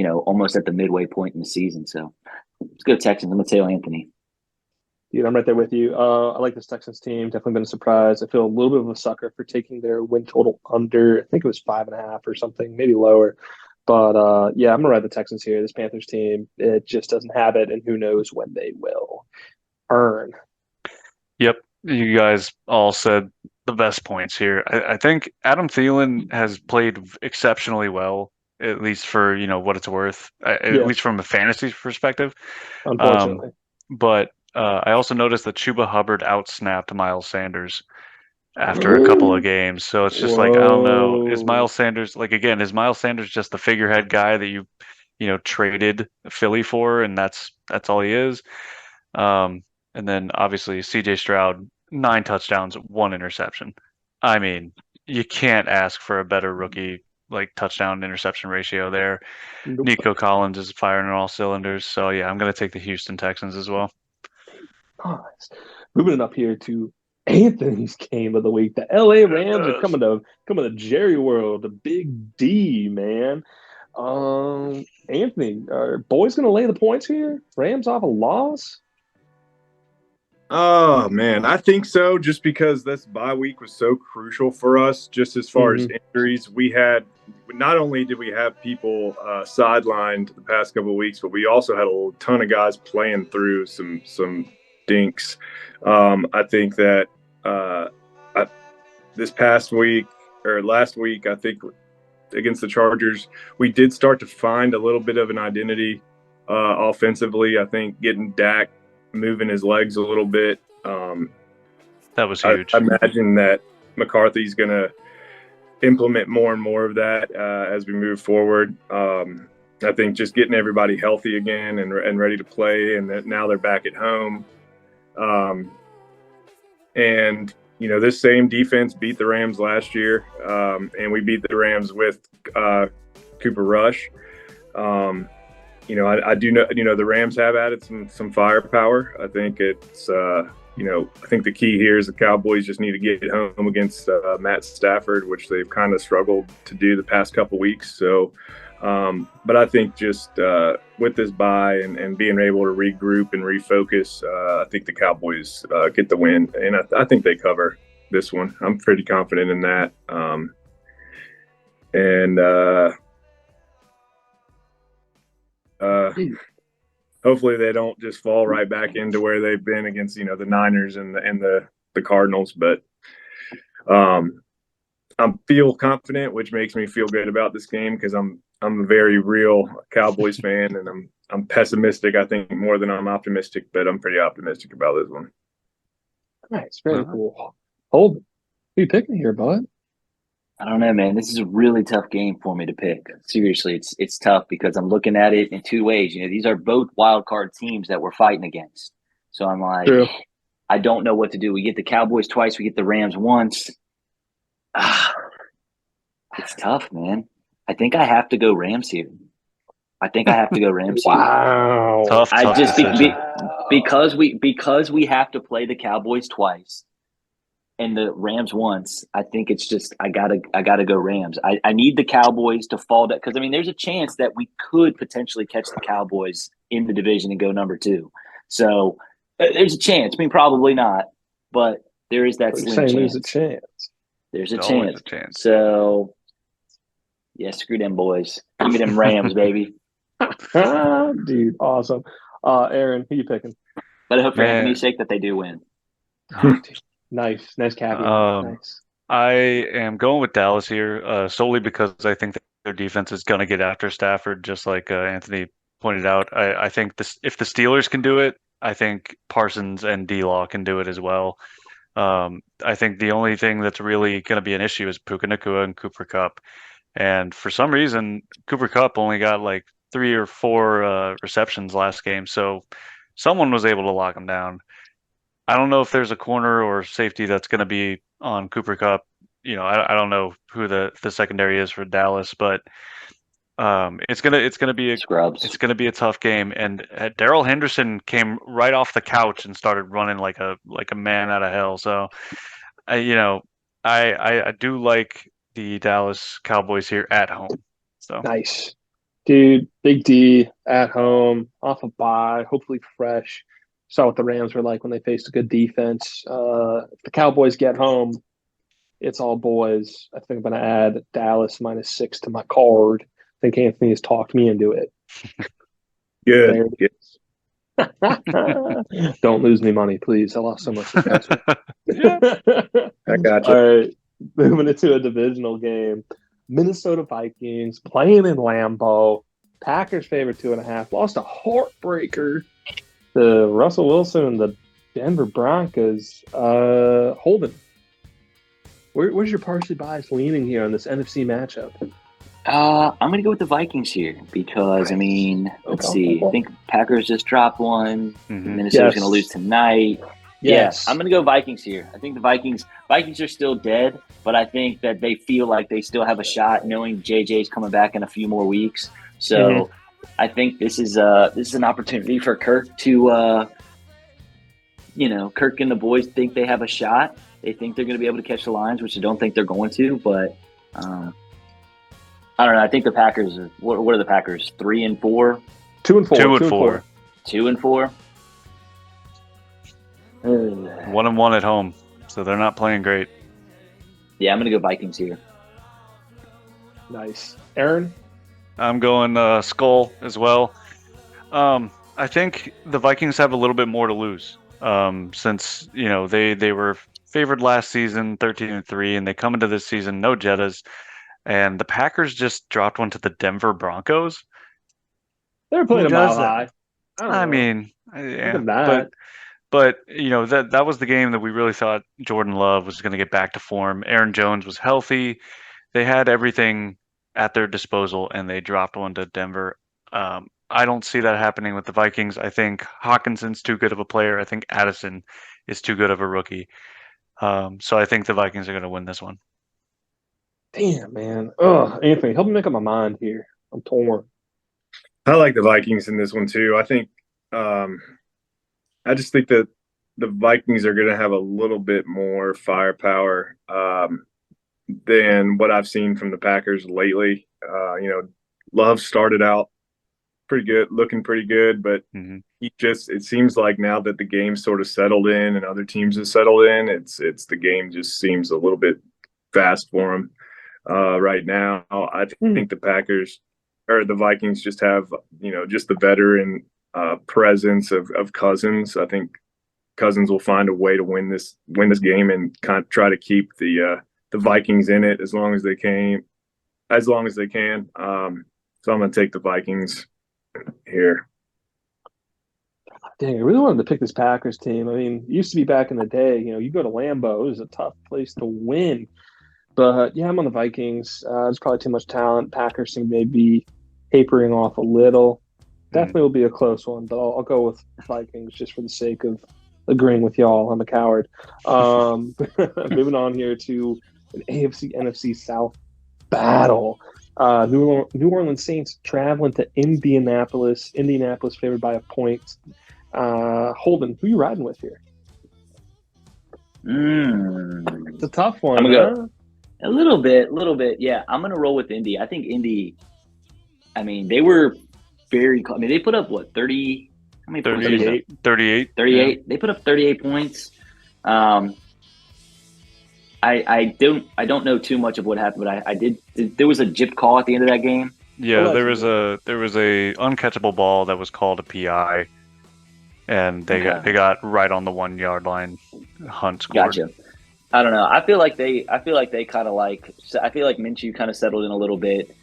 almost at the midway point in the season. So let's go Texans. I'm going to tell Anthony. Dude, I'm right there with you. I like this Texans team. Definitely been a surprise. I feel a little bit of a sucker for taking their win total under. I think it was 5.5 or something, maybe lower. But, I'm going to ride the Texans here. This Panthers team, it just doesn't have it, and who knows when they will earn. Yep. You guys all said the best points here. I think Adam Thielen has played exceptionally well, at least for what it's worth, at least from a fantasy perspective. Unfortunately. But I also noticed that Chuba Hubbard outsnapped Miles Sanders after a couple of games. So it's just like, I don't know. Is Miles Sanders is Miles Sanders just the figurehead guy that you traded Philly for, and that's all he is? And then obviously CJ Stroud, 9 touchdowns, 1 interception. I mean, you can't ask for a better rookie touchdown interception ratio there. Nope. Nico Collins is firing on all cylinders. So yeah, I'm going to take the Houston Texans as well. Nice. Moving it up here to Anthony's game of the week. The LA Rams are coming to Jerry World, the Big D, man. Anthony, are boys going to lay the points here? Rams off a loss? Oh man, I think so. Just because this bye week was so crucial for us, just as far as injuries, we had. Not only did we have people sidelined the past couple of weeks, but we also had a ton of guys playing through some dinks. I think that this past week or last week, I think against the Chargers, we did start to find a little bit of an identity offensively. I think getting Dak moving his legs a little bit. That was huge. I imagine that McCarthy's going to implement more and more of that as we move forward. I think just getting everybody healthy again and ready to play, and that now they're back at home. And this same defense beat the Rams last year, and we beat the Rams with Cooper Rush. I do know, the Rams have added some firepower. I think it's, I think the key here is the Cowboys just need to get home against Matt Stafford, which they've kind of struggled to do the past couple weeks. So, but I think just with this bye and being able to regroup and refocus, I think the Cowboys get the win. And I think they cover this one. I'm pretty confident in that. Hopefully they don't just fall right back into where they've been against, the Niners and the Cardinals. But I feel confident, which makes me feel good about this game because I'm a very real Cowboys fan, and I'm pessimistic, I think, more than I'm optimistic, but I'm pretty optimistic about this one. Nice, very cool. Holden, who you picking here, bud? I don't know, man. This is a really tough game for me to pick. Seriously, it's tough because I'm looking at it in two ways. These are both wild card teams that we're fighting against. So I'm like, I don't know what to do. We get the Cowboys twice, we get the Rams once. It's tough, man. I think I have to go Rams here. Wow. Tough because we have to play the Cowboys twice and the Rams once. I think it's just I gotta go Rams. I need the Cowboys to fall down because there's a chance that we could potentially catch the Cowboys in the division and go number 2. So there's a chance. Probably not, but there is that slim chance. There's a chance. There's a chance. So yeah, screw them boys. Give me them Rams, baby. Dude, awesome. Aaron, who you picking? But I hope for Anthony's sake that they do win. Nice caveat. Nice. I am going with Dallas here solely because I think that their defense is going to get after Stafford, just like Anthony pointed out. I think if the Steelers can do it, I think Parsons and D-Law can do it as well. I think the only thing that's really going to be an issue is Puka Nacua and Cooper Kupp. And for some reason, Cooper Kupp only got 3 or 4 receptions last game. So someone was able to lock him down. I don't know if there's a corner or safety that's going to be on Cooper Kupp. I don't know who the secondary is for Dallas, but it's gonna be a tough game. And Darrell Henderson came right off the couch and started running like a man out of hell. So I do like the Dallas Cowboys here at home. So nice, dude. Big D at home, off a bye, hopefully fresh. Saw what the Rams were like when they faced a good defense. If the Cowboys get home, it's all boys. I think I'm going to add Dallas -6 to my card. I think Anthony has talked me into it. Good. Don't lose me money, please. I lost so much this past week. Yeah. I got All you. right, moving into a divisional game. Minnesota Vikings playing in Lambeau. Packers favorite 2.5. Lost a heartbreaker to Russell Wilson and the Denver Broncos. Holden, where's your partially biased leaning here on this NFC matchup? I'm going to go with the Vikings here because, I mean, let's see. I think Packers just dropped one. Minnesota's going to lose tonight. Yes. Yeah, I'm going to go Vikings here. I think the Vikings are still dead, but I think that they feel like they still have a shot knowing JJ's coming back in a few more weeks. So I think this is an opportunity for Kirk to, Kirk and the boys think they have a shot. They think they're going to be able to catch the Lions, which I don't think they're going to, but I don't know. I think the Packers are, what are the Packers? 3-4? 2-4. 2-4. 1-1 at home, so they're not playing great. Yeah, I'm going to go Vikings here. Nice. Aaron? I'm going Skull as well. I think the Vikings have a little bit more to lose since they were favored last season, 13-3, and they come into this season no Jettas, and the Packers just dropped one to the Denver Broncos. They were playing a mile high. I mean, yeah, that. but that was the game that we really thought Jordan Love was going to get back to form. Aaron Jones was healthy. They had everything at their disposal, and they dropped one to Denver. I don't see that happening with the Vikings. I think Hawkinson's too good of a player. I think Addison is too good of a rookie. So I think the Vikings are going to win this one. Damn, man. Ugh, Anthony, help me make up my mind here. I'm torn. I like the Vikings in this one too. I think I just think that the Vikings are going to have a little bit more firepower than what I've seen from the Packers lately. Love started out pretty good, looking pretty good, but it seems like now that the game sort of settled in and other teams have settled in, it's the game just seems a little bit fast for them right now. I think the Packers or the Vikings just have, just the veteran presence of Cousins. I think Cousins will find a way to win this game and kind of try to keep the Vikings in it as long as they can. So I'm going to take the Vikings here. Dang, I really wanted to pick this Packers team. I mean, it used to be back in the day, you go to Lambeau, it was a tough place to win. But yeah, I'm on the Vikings. There's probably too much talent. Packers seem maybe tapering off a little. Definitely will be a close one, but I'll go with Vikings just for the sake of agreeing with y'all. I'm a coward. Moving on here to an AFC NFC South battle. New Orleans Saints traveling to Indianapolis. Indianapolis favored by a point. Holden, who you riding with here? It's a tough one. I'm gonna go a little bit. Yeah, I'm gonna roll with Indy. I think Indy. I mean, they were very. I mean, they put up what 30. How many 38. points? 38. 38. Yeah. They put up 38 points. I don't know too much of what happened, but I did. There was a jip call at the end of that game. Yeah, there was a uncatchable ball that was called a PI, and they got right on the 1 yard line. Hunt scored. Gotcha. I don't know. I feel like they kind of like. I feel like Minshew kind of settled in a little bit.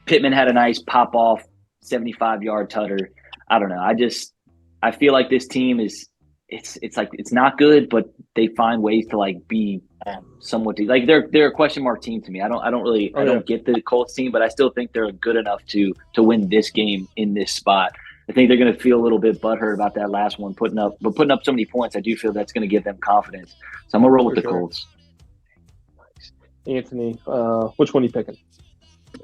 Pittman had a nice pop off 75-yard tutter. I don't know. I feel like this team is. It's like it's not good, but they find ways to like be somewhat like they're a question mark team to me. I don't get the Colts team, but I still think they're good enough to win this game in this spot. I think they're going to feel a little bit butthurt about that last one, putting up so many points. I do feel that's going to give them confidence. So I'm gonna roll with the Colts. Nice. Anthony, which one are you picking?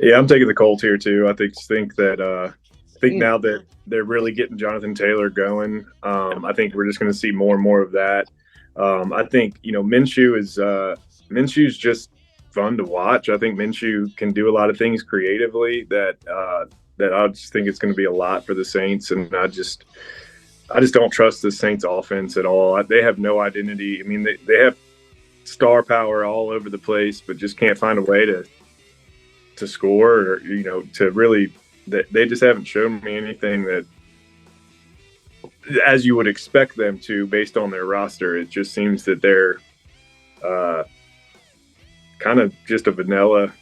Yeah, I'm taking the Colts here too. I think that now that they're really getting Jonathan Taylor going, I think we're just going to see more and more of that. I think Minshew's just fun to watch. I think Minshew can do a lot of things creatively that I just think it's going to be a lot for the Saints, and I just don't trust the Saints offense at all. They have no identity. I mean, they have star power all over the place, but just can't find a way to score or to really. They just haven't shown me anything as you would expect them to based on their roster. It just seems that they're kind of just a vanilla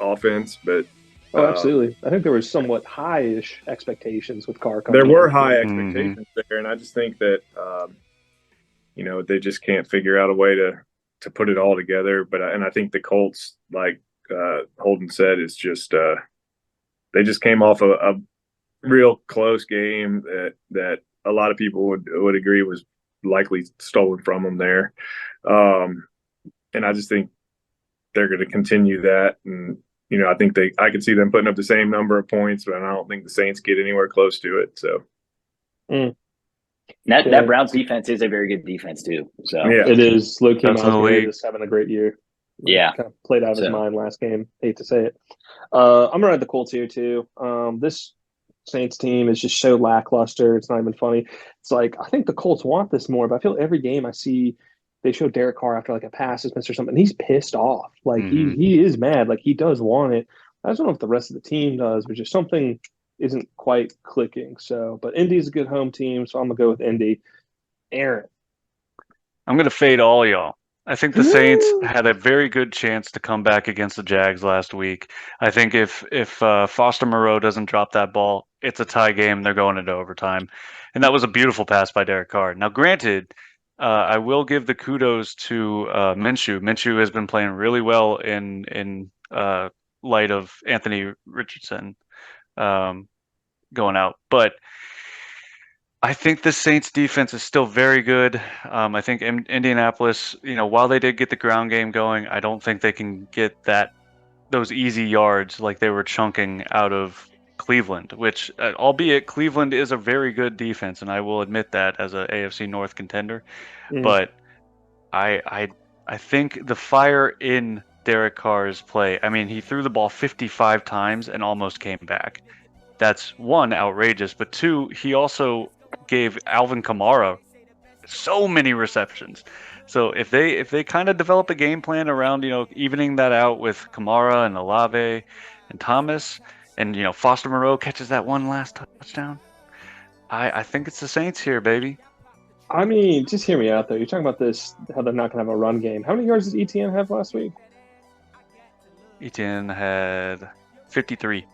offense, but Oh, absolutely. I think there was somewhat high-ish expectations with Carr coming there in. were high expectations there, and I just think that they just can't figure out a way to put it all together. But I think the Colts, like Holden said, is just they just came off a real close game that a lot of people would agree was likely stolen from them there, and I just think they're going to continue that. And I think I could see them putting up the same number of points, but I don't think the Saints get anywhere close to it. So that Browns defense is a very good defense too. So yeah, it is. Low-key Miles Absolutely. Garrett is having a great year. Yeah. Kind of played out of his mind last game. Hate to say it. I'm gonna ride the Colts here too. This Saints team is just so lackluster. It's not even funny. It's like I think the Colts want this more, but I feel every game I see they show Derek Carr after like a pass is missed or something, and he's pissed off. Like he is mad. Like he does want it. I just don't know if the rest of the team does, but just something isn't quite clicking. So, but Indy's a good home team, so I'm gonna go with Indy. Aaron. I'm going to fade all y'all. I think the Saints had a very good chance to come back against the Jags last week. I think if Foster Moreau doesn't drop that ball, it's a tie game. They're going into overtime. And that was a beautiful pass by Derek Carr. Now, granted, I will give the kudos to Minshew. Minshew has been playing really well in light of Anthony Richardson going out. But I think the Saints defense is still very good. I think Indianapolis, while they did get the ground game going, I don't think they can get those easy yards like they were chunking out of Cleveland, which, albeit Cleveland is a very good defense, and I will admit that as a AFC North contender. But I think the fire in Derek Carr's play, I mean, he threw the ball 55 times and almost came back. That's one, outrageous, but two, he also gave Alvin Kamara so many receptions. So if they kind of develop a game plan around evening that out with Kamara and Olave and Thomas, and Foster Moreau catches that one last touchdown, I think it's the Saints here, baby. I mean, just hear me out though. You're talking about this, how they're not going to have a run game. How many yards did ETN have last week? ETN had 53.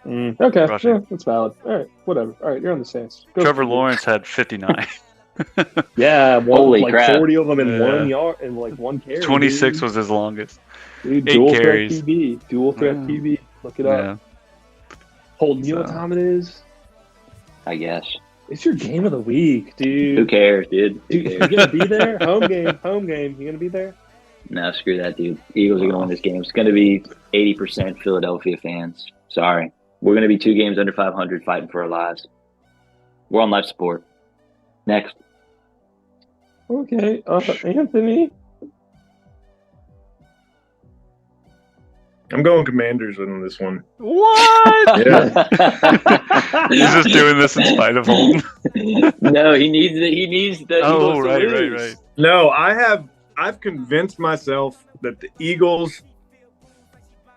Okay, rushing. That's valid. All right, whatever. All right, you're on the Saints. Trevor Lawrence had 59. Yeah, Holy crap. 40 of them in 1 yard and like one carry. 26 dude. was his longest. Dude, 8 dual carries. threat PB. Dual threat PB. Look it up. Yeah. Holden, you know what time it is? I guess. It's your game of the week, dude. Who cares, dude? Who You cares? gonna be there? Home game. You gonna be there? No, screw that, dude. Eagles are going to win this game. It's going to be 80% Philadelphia fans. Sorry. We're going to be 2 games under 500 fighting for our lives. We're on life support. Next. Okay, Anthony. I'm going Commanders on this one. What? Yeah. He's just doing this in spite of Holden. No, he needs the Oh, Eagles right, to right, lose. right. No, I've convinced myself that the Eagles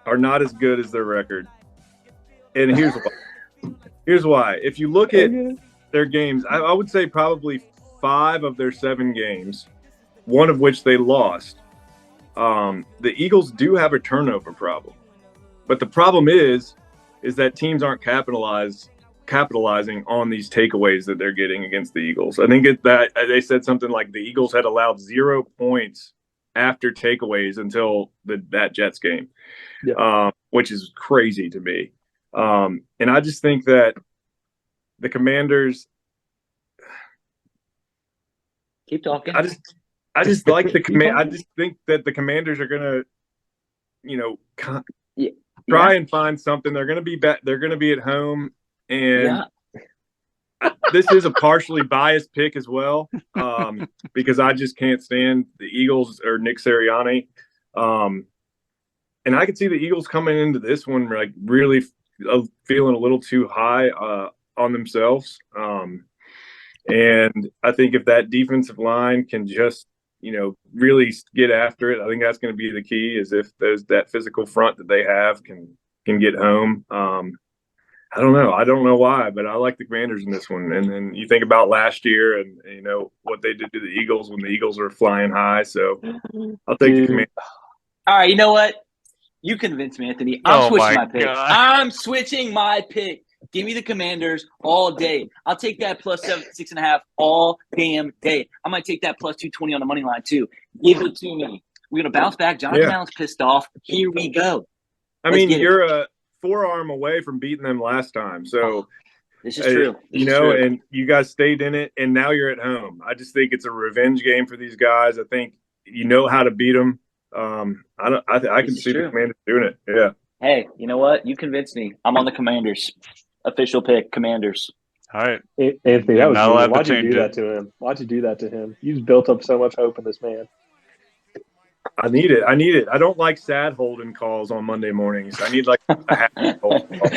are not as good as their record. And here's why. Here's why. If you look at their games, I would say probably 5 of their 7 games, one of which they lost. The Eagles do have a turnover problem. But the problem is that teams aren't capitalizing on these takeaways that they're getting against the Eagles. I think that they said something like the Eagles had allowed 0 points after takeaways until that Jets game, which is crazy to me. And I just think that the Commanders. Keep talking. I just like the command. I just think that the Commanders are gonna, try and find something. They're gonna be They're gonna be at home, and this is a partially biased pick as well, because I just can't stand the Eagles or Nick Sirianni, and I could see the Eagles coming into this one like really feeling a little too high on themselves, and I think if that defensive line can just really get after it, I think that's going to be the key. Is if that physical front that they have can get home. I don't know. I don't know why, but I like the Commanders in this one. And then you think about last year and what they did to the Eagles when the Eagles were flying high. So I'll take the Dude, Commanders. All right, you know what? You convinced me, Anthony. I'm Oh switching my my pick. God. I'm switching my pick. Give me the Commanders all day. I'll take that plus 6.5 all damn day. I might take that plus 220 on the money line too. Give it to me. We're gonna bounce back. Jonathan Yeah. Allen's pissed off. Here we go. I Let's mean, get it. you're a forearm away from beating them last time. So, This is true. This you is know, true. and you guys stayed in it, and now you're at home. I just think it's a revenge game for these guys. I think you know how to beat them. I can This is see the true. Commanders doing it. Yeah. Hey, you know what? You convinced me. I'm on the Commanders. Official pick, Commanders. All right. Anthony, You're that was not mean. allowed to Why'd you change do it. that to him? Why'd you do that to him? You just built up so much hope in this man. I need it. I don't like sad Holden calls on Monday mornings. I need like a happy Holden call.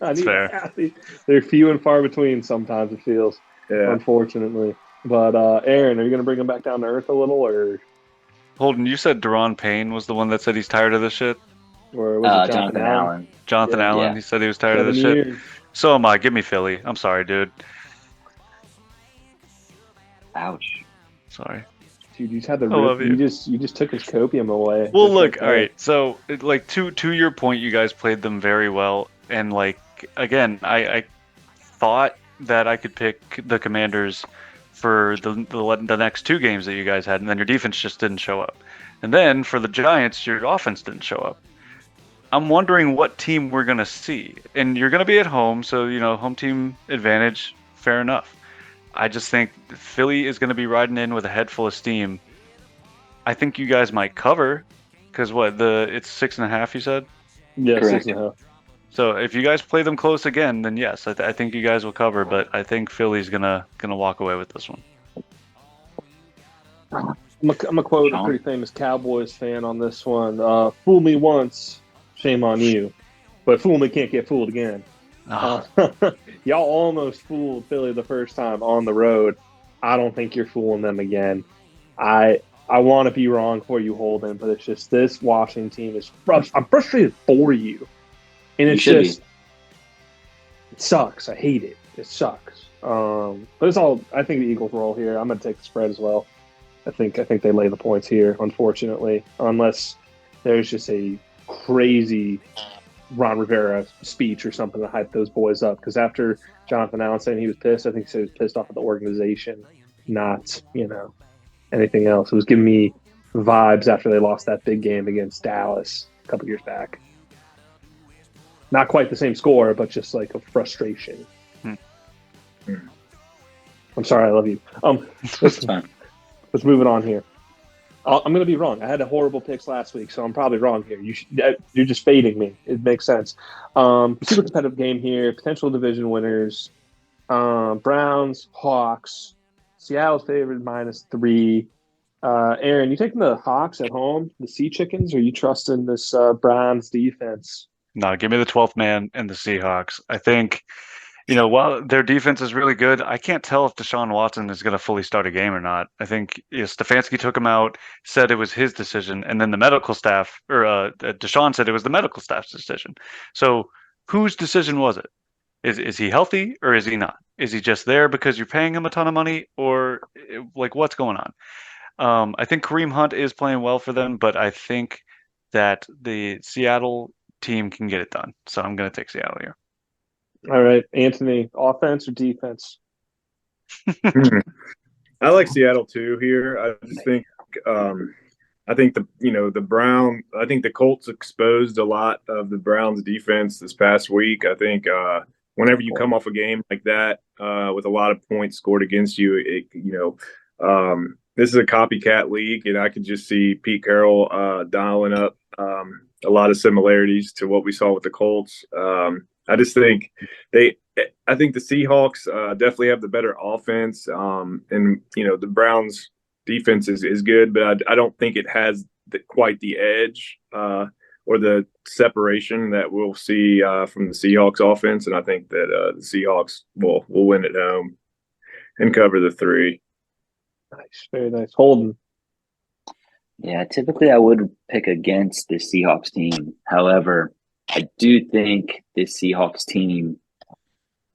I need fair. a happy. They're few and far between sometimes, it feels, Yeah. unfortunately. But, Aaron, are you going to bring him back down to earth a little, or Holden, you said Deron Payne was the one that said he's tired of this shit. was it Jonathan Allen. Jonathan Yeah. Allen, Yeah. he said he was tired of 7 this shit. years? So am I. Give me Philly. I'm sorry, dude. Ouch. Sorry. Dude, you just had the I love you. you just took his copium away. Well, Just look, like all that. right. So, like, to your point, you guys played them very well, and like again, I thought that I could pick the Commanders for the next two games that you guys had, and then your defense just didn't show up, and then for the Giants, your offense didn't show up. I'm wondering what team we're gonna see, and you're gonna be at home, so home team advantage, fair enough. I just think Philly is gonna be riding in with a head full of steam. I think you guys might cover, because it's 6.5, you said. Yeah, Correct. 6.5. So if you guys play them close again, then yes, I think you guys will cover. But I think Philly's gonna walk away with this one. I'm gonna quote a pretty famous Cowboys fan on this one. Fool me once, shame on you. But fool me can't get fooled again. Y'all almost fooled Philly the first time on the road. I don't think you're fooling them again. I want to be wrong for you, Holden, but it's just this Washington team is I'm frustrated for you. And it's just it sucks. I hate it. It sucks. But it's all I think the Eagles roll here. I'm gonna take the spread as well. I think they lay the points here, unfortunately, unless there's just a crazy Ron Rivera speech or something to hype those boys up. Because after Jonathan Allen saying he was pissed, I think he said he was pissed off at the organization, not anything else. It was giving me vibes after they lost that big game against Dallas a couple years back. Not quite the same score, but just like a frustration. I'm sorry, I love you. Let's move it on here. I'm going to be wrong. I had a horrible picks last week, so I'm probably wrong here. You're just fading me. It makes sense. Super competitive game here. Potential division winners. Browns, Hawks. Seattle's favored -3. Aaron, you taking the Hawks at home, the Sea Chickens, or are you trusting this Browns defense? No, give me the 12th man and the Seahawks. I think, while their defense is really good, I can't tell if Deshaun Watson is going to fully start a game or not. I think Stefanski took him out, said it was his decision, and then the medical staff, or Deshaun said it was the medical staff's decision. So whose decision was it? Is he healthy or is he not? Is he just there because you're paying him a ton of money, or like what's going on? I think Kareem Hunt is playing well for them, but I think that the Seattle team can get it done. So I'm going to take Seattle here. All right, Anthony, offense or defense? I like Seattle too here. I just think I think the Colts exposed a lot of the Browns defense this past week. I think whenever you come off a game like that with a lot of points scored against you, this is a copycat league, and I could just see Pete Carroll dialing up a lot of similarities to what we saw with the Colts. I just think I think the Seahawks definitely have the better offense, and the Browns defense is good, but I don't think it has quite the edge or the separation that we'll see from the Seahawks offense, and I think that the Seahawks will win at home and cover the 3. Nice, very nice. Holden. Yeah, typically I would pick against the Seahawks team. However, I do think this Seahawks team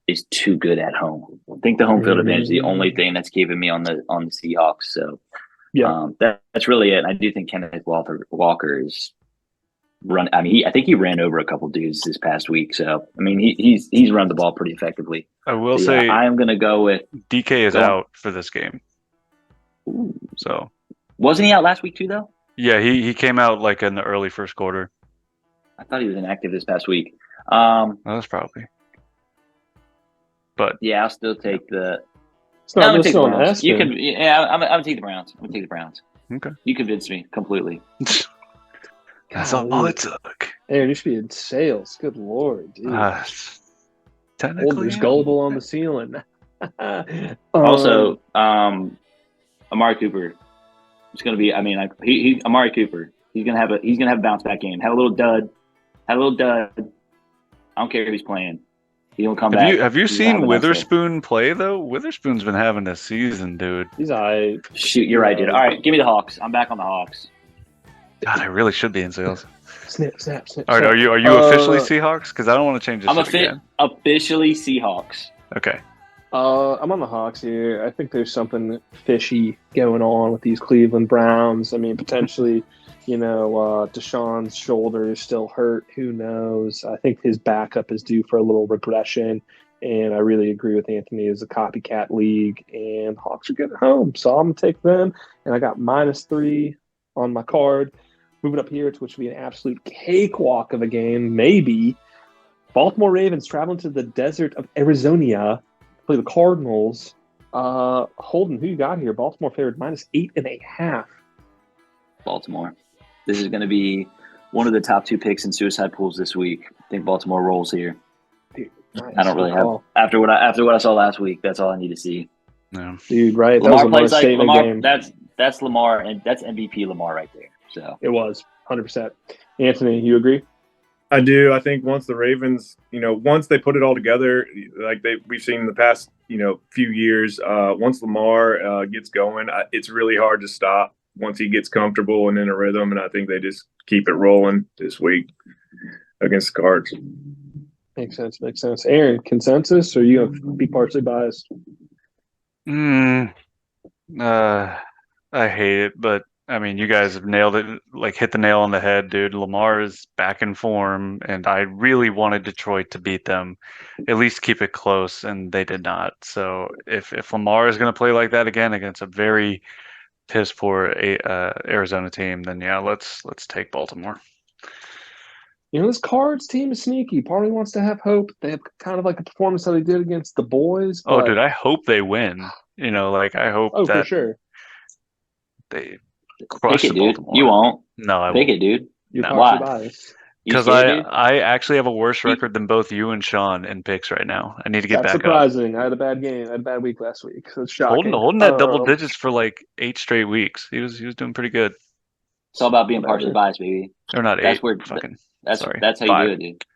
is too good at home. I think the home field advantage is the only thing that's keeping me on the Seahawks. So Yeah. that's really it. And I do think Kenneth Walker is run. I mean, I think he ran over a couple dudes this past week. So I mean, he's run the ball pretty effectively. I will But say I am going to go with DK is out for this game. Ooh. So wasn't he out last week too, though? yeah, he came out like in the early first quarter. I thought he was inactive this past week. That's probably. But yeah, I'll still take the. It's not I'm take the on Browns. Aspen. You can, yeah, I'm gonna take the Browns. I'm gonna take the Browns. Okay. You convinced me completely. That's all it took. Aaron, you should be in sales. Good Lord, dude. Technically, Holden's gullible on the ceiling. Also, Amari Cooper. It's gonna be. I mean, Amari Cooper. He's gonna have a bounce back game. Had a little dud. I don't care if he's playing. He don't come back. Have you seen Witherspoon play though? Witherspoon's been having a season, dude. He's alright. Shoot, you're right, dude. All right, give me the Hawks. I'm back on the Hawks. God, I really should be in sales. Snap. All right, are you officially Seahawks? Because I don't want to change this. I'm officially Seahawks. Okay. I'm on the Hawks here. I think there's something fishy going on with these Cleveland Browns. I mean, potentially, Deshaun's shoulder is still hurt. Who knows? I think his backup is due for a little regression. And I really agree with Anthony. It's a copycat league, and Hawks are good at home. So I'm going to take them. And I got -3 on my card. Moving up here, which would be an absolute cakewalk of a game, maybe. Baltimore Ravens traveling to the desert of Arizona, play the Cardinals. Holden, who you got here? Baltimore favored -8.5. Baltimore. This is going to be one of the top 2 picks in suicide pools this week. I think Baltimore rolls here. Dude, nice. I don't really have after what I saw last week. That's all I need to see. Yeah. Dude, right? Lamar plays like Lamar. Game. That's Lamar, and that's MVP Lamar right there. So it was 100%. Anthony, you agree? I do. I think once the Ravens, once they put it all together, like we've seen in the past, few years, once Lamar gets going, it's really hard to stop once he gets comfortable and in a rhythm. And I think they just keep it rolling this week against the Cards. Makes sense. Aaron, consensus, or are you going to be partially biased? I hate it, but I mean, you guys have nailed it, like hit the nail on the head, dude. Lamar is back in form, and I really wanted Detroit to beat them, at least keep it close, and they did not. So if Lamar is going to play like that again against a very piss poor Arizona team, then yeah, let's take Baltimore. This Cards team is sneaky. Part of me wants to have hope. They have kind of like a performance that they did against the boys. Oh, dude, I hope they win. I hope that for sure. They crush Pick it, the dude. Baltimore. You won't. No, I Pick won't. it, dude. You're partially biased. Because I actually have a worse record than both you and Sean in picks right now. I need to get That's back surprising. I had a bad game. I had a bad week last week. So it's shocking. Holding that double digits for like 8 straight weeks. He was doing pretty good. It's all about being partially biased, baby. Or not That's 8. where fucking. that's sorry, how 5. you do it, dude. If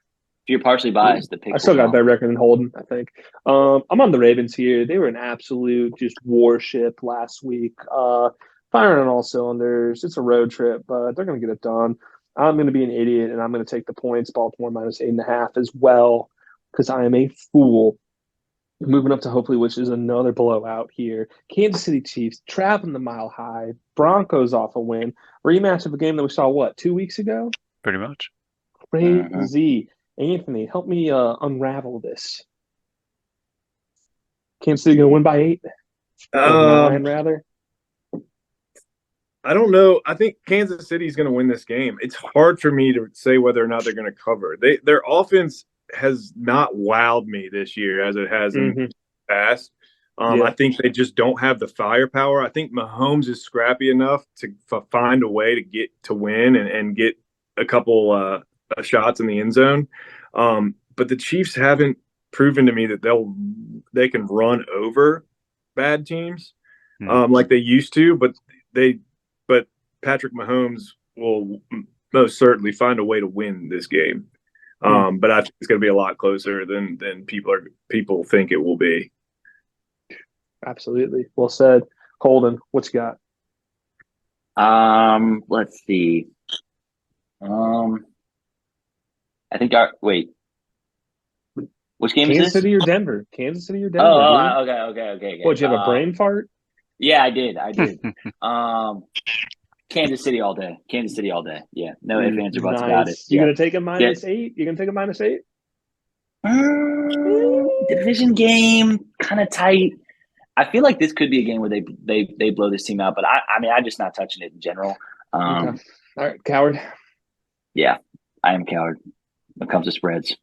you're partially biased, the pick. I still got a better record than Holden, I think. I'm on the Ravens here. They were an absolute just warship last week. Firing on all cylinders. It's a road trip, but they're going to get it done. I'm going to be an idiot, and I'm going to take the points, Baltimore -8.5 as well, because I am a fool. Moving up to hopefully, which is another blowout here. Kansas City Chiefs traveling the Mile High. Broncos off a win. Rematch of a game that we saw, 2 weeks ago? Pretty much. Crazy. Anthony, help me unravel this. Kansas City going to win by 8? 9, rather? I don't know. I think Kansas City is going to win this game. It's hard for me to say whether or not they're going to cover. Their offense has not wowed me this year as it has in the past. I think they just don't have the firepower. I think Mahomes is scrappy enough to find a way to get to win and get a couple shots in the end zone. But the Chiefs haven't proven to me that they can run over bad teams like they used to. But Patrick Mahomes will most certainly find a way to win this game. But I think it's going to be a lot closer than people think it will be. Absolutely. Well said. Holden, what you got? Let's see. I think wait, which game is Kansas this? City or Denver? Kansas City or Denver, Oh, dude? okay. What, you have a brain fart? Yeah, I did. Kansas City all day. Kansas City all day. Yeah, no ifs, ands, or buts about it. Nice. You Yeah. gonna take a Yeah. -8? You gonna take a -8? Division game, kind of tight. I feel like this could be a game where they blow this team out, but I mean, I'm just not touching it in general. Okay. All right, coward. Yeah, I am coward when it comes to spreads.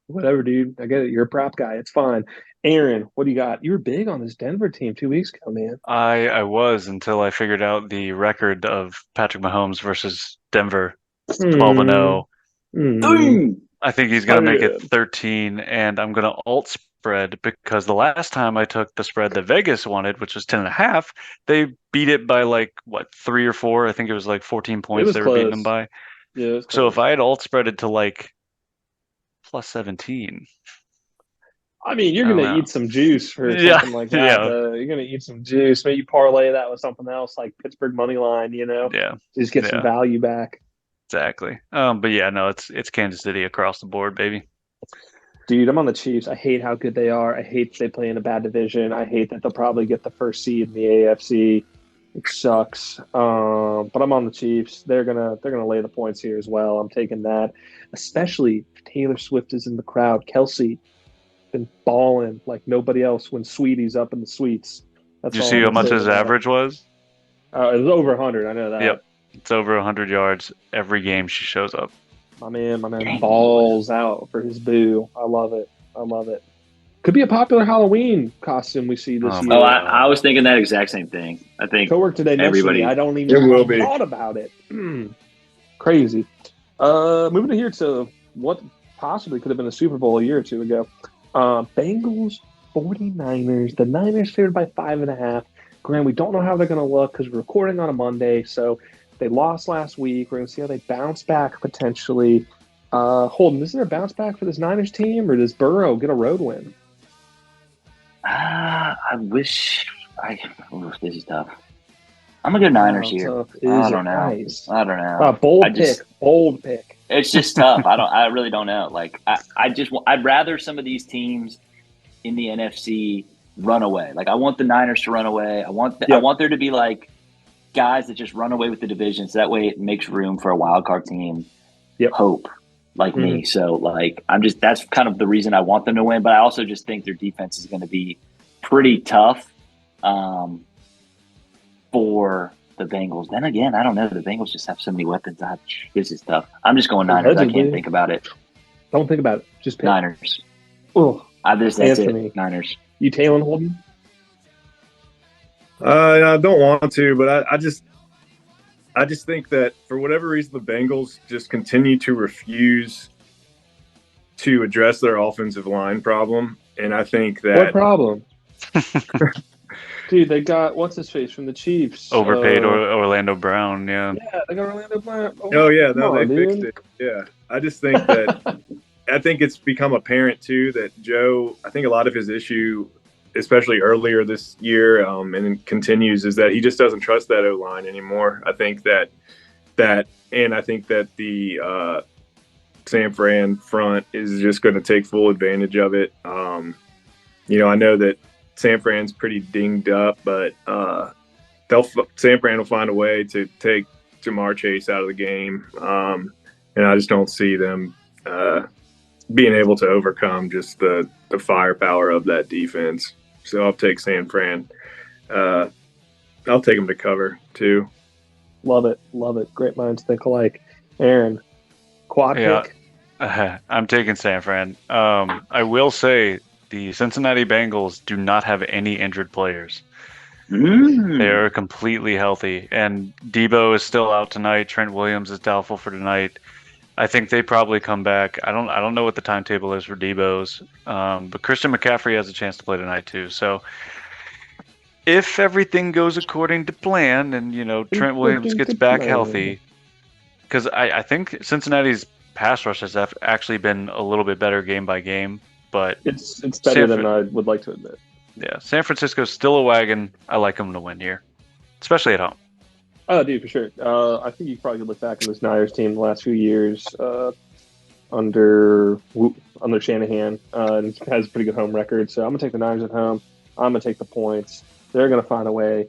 Whatever, dude. I get it. You're a prop guy. It's fine. Aaron, what do you got? You were big on this Denver team 2 weeks ago, man. I was until I figured out the record of Patrick Mahomes versus Denver, 12-0. I think he's going to make it 13, and I'm going to alt spread because the last time I took the spread that Vegas wanted, which was 10.5, they beat it by like, what, 3 or 4? I think it was like 14 points they were beating them by. Yeah, so if I had alt spreaded to like plus 17. I mean, you're going to eat some juice for something like that. Yeah. You're going to eat some juice. Maybe parlay that with something else like Pittsburgh money line, Yeah. Just get some value back. Exactly. But yeah, no, it's Kansas City across the board, baby. Dude, I'm on the Chiefs. I hate how good they are. I hate they play in a bad division. I hate that they'll probably get the first seed in the AFC. It sucks. But I'm on the Chiefs. They're gonna lay the points here as well. I'm taking that, especially if Taylor Swift is in the crowd. Kelsey been balling like nobody else when Sweetie's up in the suites. Did you see how much his average was? It was over 100. I know that. Yep, it's over 100 yards every game she shows up. My man balls out for his boo. I love it. Could be a popular Halloween costume we see this year. Oh, I was thinking that exact same thing. I think coworker today mentioned me. I don't even thought about it. Crazy. Moving to here to what possibly could have been a Super Bowl a year or two ago. Bengals, 49ers. The Niners favored by 5.5. Graham, we don't know how they're going to look because we're recording on a Monday. So they lost last week. We're going to see how they bounce back potentially. Holden, is there a bounce back for this Niners team, or does Burrow get a road win? I wish this is tough. I'm gonna go Niners here. I don't know. Nice. I don't know. Bold pick. It's just tough. I really don't know. Like I'd rather some of these teams in the NFC run away. Like I want the Niners to run away. I want there to be like guys that just run away with the division, so that way it makes room for a wild card team. Hope. Like me. So like that's kind of the reason I want them to win, but I also just think their defense is going to be pretty tough for the Bengals. Then again, I don't know. The Bengals just have so many weapons. This is tough. I'm just going Niners. I can't think about it. Don't think about it. Just pick. Niners. Oh, that's it. Niners. You tailing, Holden? I don't want to, but I just think that for whatever reason, the Bengals just continue to refuse to address their offensive line problem. And I think that... What problem? Dude, they got, what's his face from the Chiefs? Overpaid Orlando Brown, yeah. Yeah, they got Orlando Brown. They fixed it. Yeah. I just think that... I think it's become apparent, too, that Joe, I think a lot of his issue, especially earlier this year, and it continues, is that he just doesn't trust that O-line anymore. I think that I think that the San Fran front is just going to take full advantage of it. I know that San Fran's pretty dinged up, but San Fran will find a way to take Jamar Chase out of the game, and I just don't see them being able to overcome just the firepower of that defense. So I'll take San Fran. I'll take them to cover too. Love it. Great minds think alike. Aaron, quad pick? I'm taking San Fran. I will say the Cincinnati Bengals do not have any injured players. They are completely healthy. And Debo is still out tonight. Trent Williams is doubtful for tonight. I think they probably come back. I don't know what the timetable is for Debo's, but Christian McCaffrey has a chance to play tonight too. So if everything goes according to plan, and Trent Williams gets back healthy, because I think Cincinnati's pass rush has actually been a little bit better game by game, but it's better than I would like to admit. Yeah, San Francisco's still a wagon. I like them to win here, especially at home. Oh, dude, for sure. I think you probably could look back at this Niners team the last few years. under Shanahan, and has a pretty good home record. So I'm gonna take the Niners at home. I'm gonna take the points. They're gonna find a way.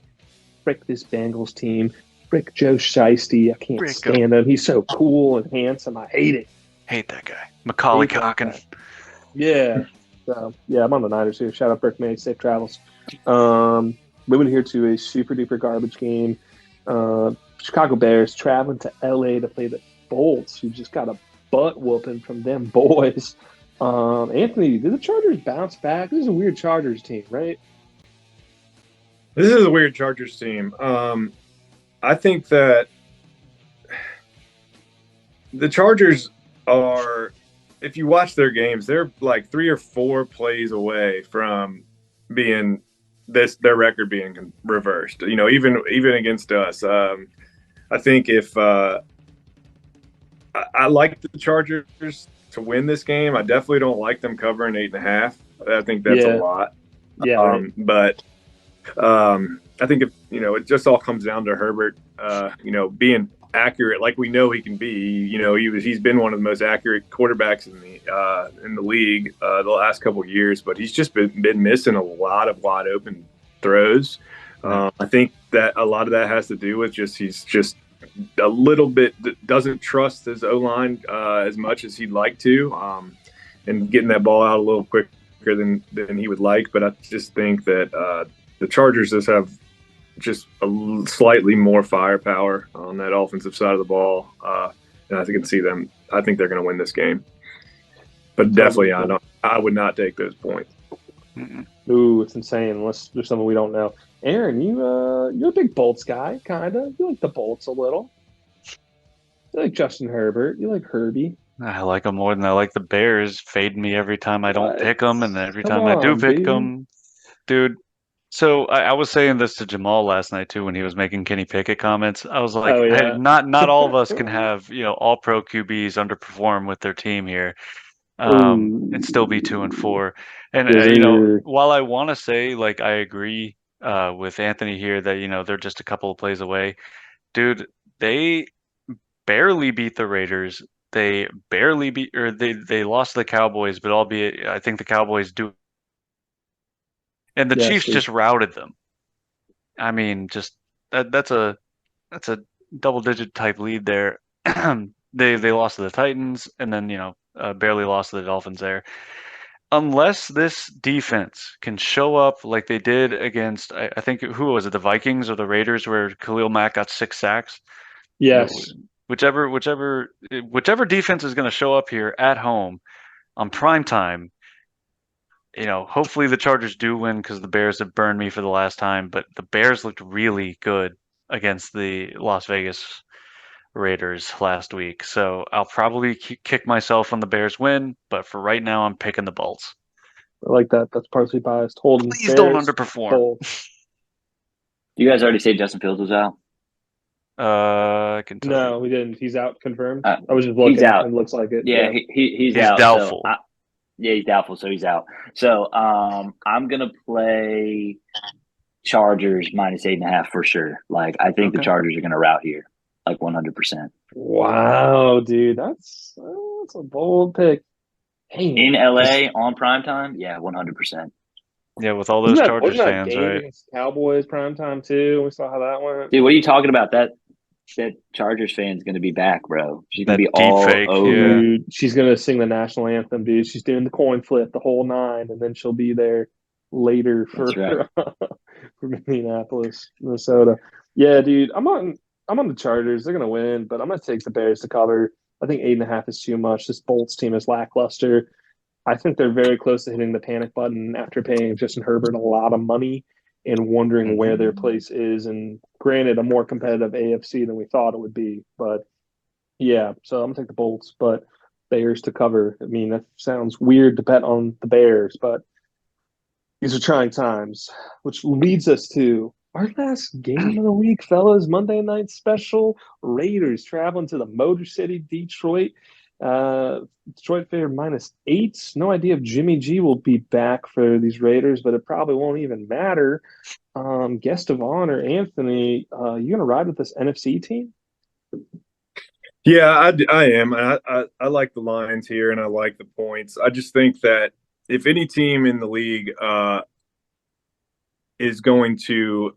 Frick this Bengals team. Frick Joe Shiesty. I can't Frick stand him. He's so cool and handsome. I hate it. Hate that guy. Macaulay Hate that Culkin. guy. Yeah. So yeah, I'm on the Niners here. Shout out Brick May. Safe travels. Moving here to a super duper garbage game. Chicago Bears traveling to LA to play the Bolts, who just got a butt whooping from them boys. Anthony, did the Chargers bounce back? This is a weird Chargers team, right? This is a weird Chargers team. I think that the Chargers are, if you watch their games, they're like 3 or 4 plays away from being their record being reversed. You know, even against us. I think if I like the Chargers to win this game, I definitely don't like them covering 8.5. I think that's a lot. Yeah. Right. But I think if it just all comes down to Herbert, being accurate like we know he can be. He's been one of the most accurate quarterbacks in the league the last couple of years, but he's just been missing a lot of wide open throws. I think that a lot of that has to do with he's just a little bit doesn't trust his O-line as much as he'd like to, and getting that ball out a little quicker than he would like. But I just think that the Chargers just have just a slightly more firepower on that offensive side of the ball, and I can see them. I think they're going to win this game, but definitely I would not take those points. Ooh, it's insane unless there's something we don't know. Aaron, you're a big Bolts guy, kind of. You like the Bolts a little. You like Justin Herbert. You like Herbie. I like them more than I like the Bears. Fade me every time I don't pick them, and then every Come time I do on, pick dude. them, dude. So I was saying this to Jamal last night too when he was making Kenny Pickett comments. I was like, Oh, hey, yeah. not all of us can have all pro QBs underperform with their team here, and still be 2-4. And while I want to say like I agree with Anthony here that they're just a couple of plays away, dude. They barely beat the Raiders. They barely beat, or they lost to the Cowboys, but albeit I think the Cowboys do. And the Chiefs just routed them. I mean, just that's a double-digit type lead there. They lost to the Titans, and then barely lost to the Dolphins there. Unless this defense can show up like they did against, I think, who was it, the Vikings or the Raiders, where Khalil Mack got 6 sacks. Yes. Whichever defense is going to show up here at home on prime time. Hopefully the Chargers do win because the Bears have burned me for the last time, but the Bears looked really good against the Las Vegas Raiders last week. So I'll probably kick myself on the Bears win, but for right now, I'm picking the Bolts. I like that. That's partially biased. Holden, please don't underperform. You guys already say Justin Fields was out? I can tell No, you. we didn't. He's out, confirmed. I was just looking. He's out. It looks like it. Yeah, he's out. Doubtful. So he's doubtful, so he's out. So I'm gonna play Chargers minus 8.5 for sure. Like I think the Chargers are gonna rout here, like 100%. Wow, dude, that's a bold pick. Hmm. In LA on primetime, yeah, 100%. Yeah, with all those Chargers fans, game right? Against Cowboys primetime too. We saw how that went. Dude, what are you talking about? That Chargers fan's gonna be back, bro. She's gonna That be all deep fake, over. yeah. Dude, she's gonna sing the national anthem, dude. She's doing the coin flip, the whole 9, and then she'll be there later for That's right. for Minneapolis, Minnesota. Yeah, dude, I'm on the Chargers. They're gonna win, but I'm gonna take the Bears to cover. I think 8.5 is too much. This Bolts team is lackluster. I think they're very close to hitting the panic button after paying Justin Herbert a lot of money and wondering where their place is. And granted, a more competitive AFC than we thought it would be. But yeah, so I'm going to take the Bolts, but Bears to cover. I mean, that sounds weird to bet on the Bears, but these are trying times, which leads us to our last game of the week, fellas. Monday night special. Raiders traveling to the Motor City, Detroit. Detroit favored -8. No idea if Jimmy G will be back for these Raiders, but it probably won't even matter. Guest of honor, Anthony, you gonna ride with this NFC team? Yeah, I am. I like the Lions here, and I like the points. I just think that if any team in the league is going to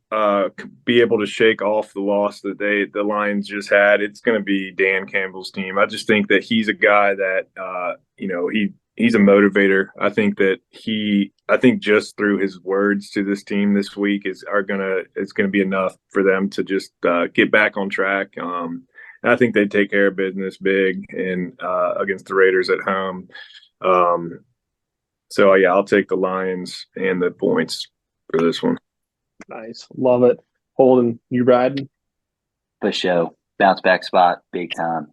be able to shake off the loss that the Lions just had, it's going to be Dan Campbell's team. I just think that he's a guy that he's a motivator. I think that I think just through his words to this team this week it's gonna be enough for them to just get back on track. And I think they take care of business big and against the Raiders at home. So yeah, I'll take the Lions and the points for this one. Nice. Love it. Holden, you riding? For show. Bounce back spot, big time.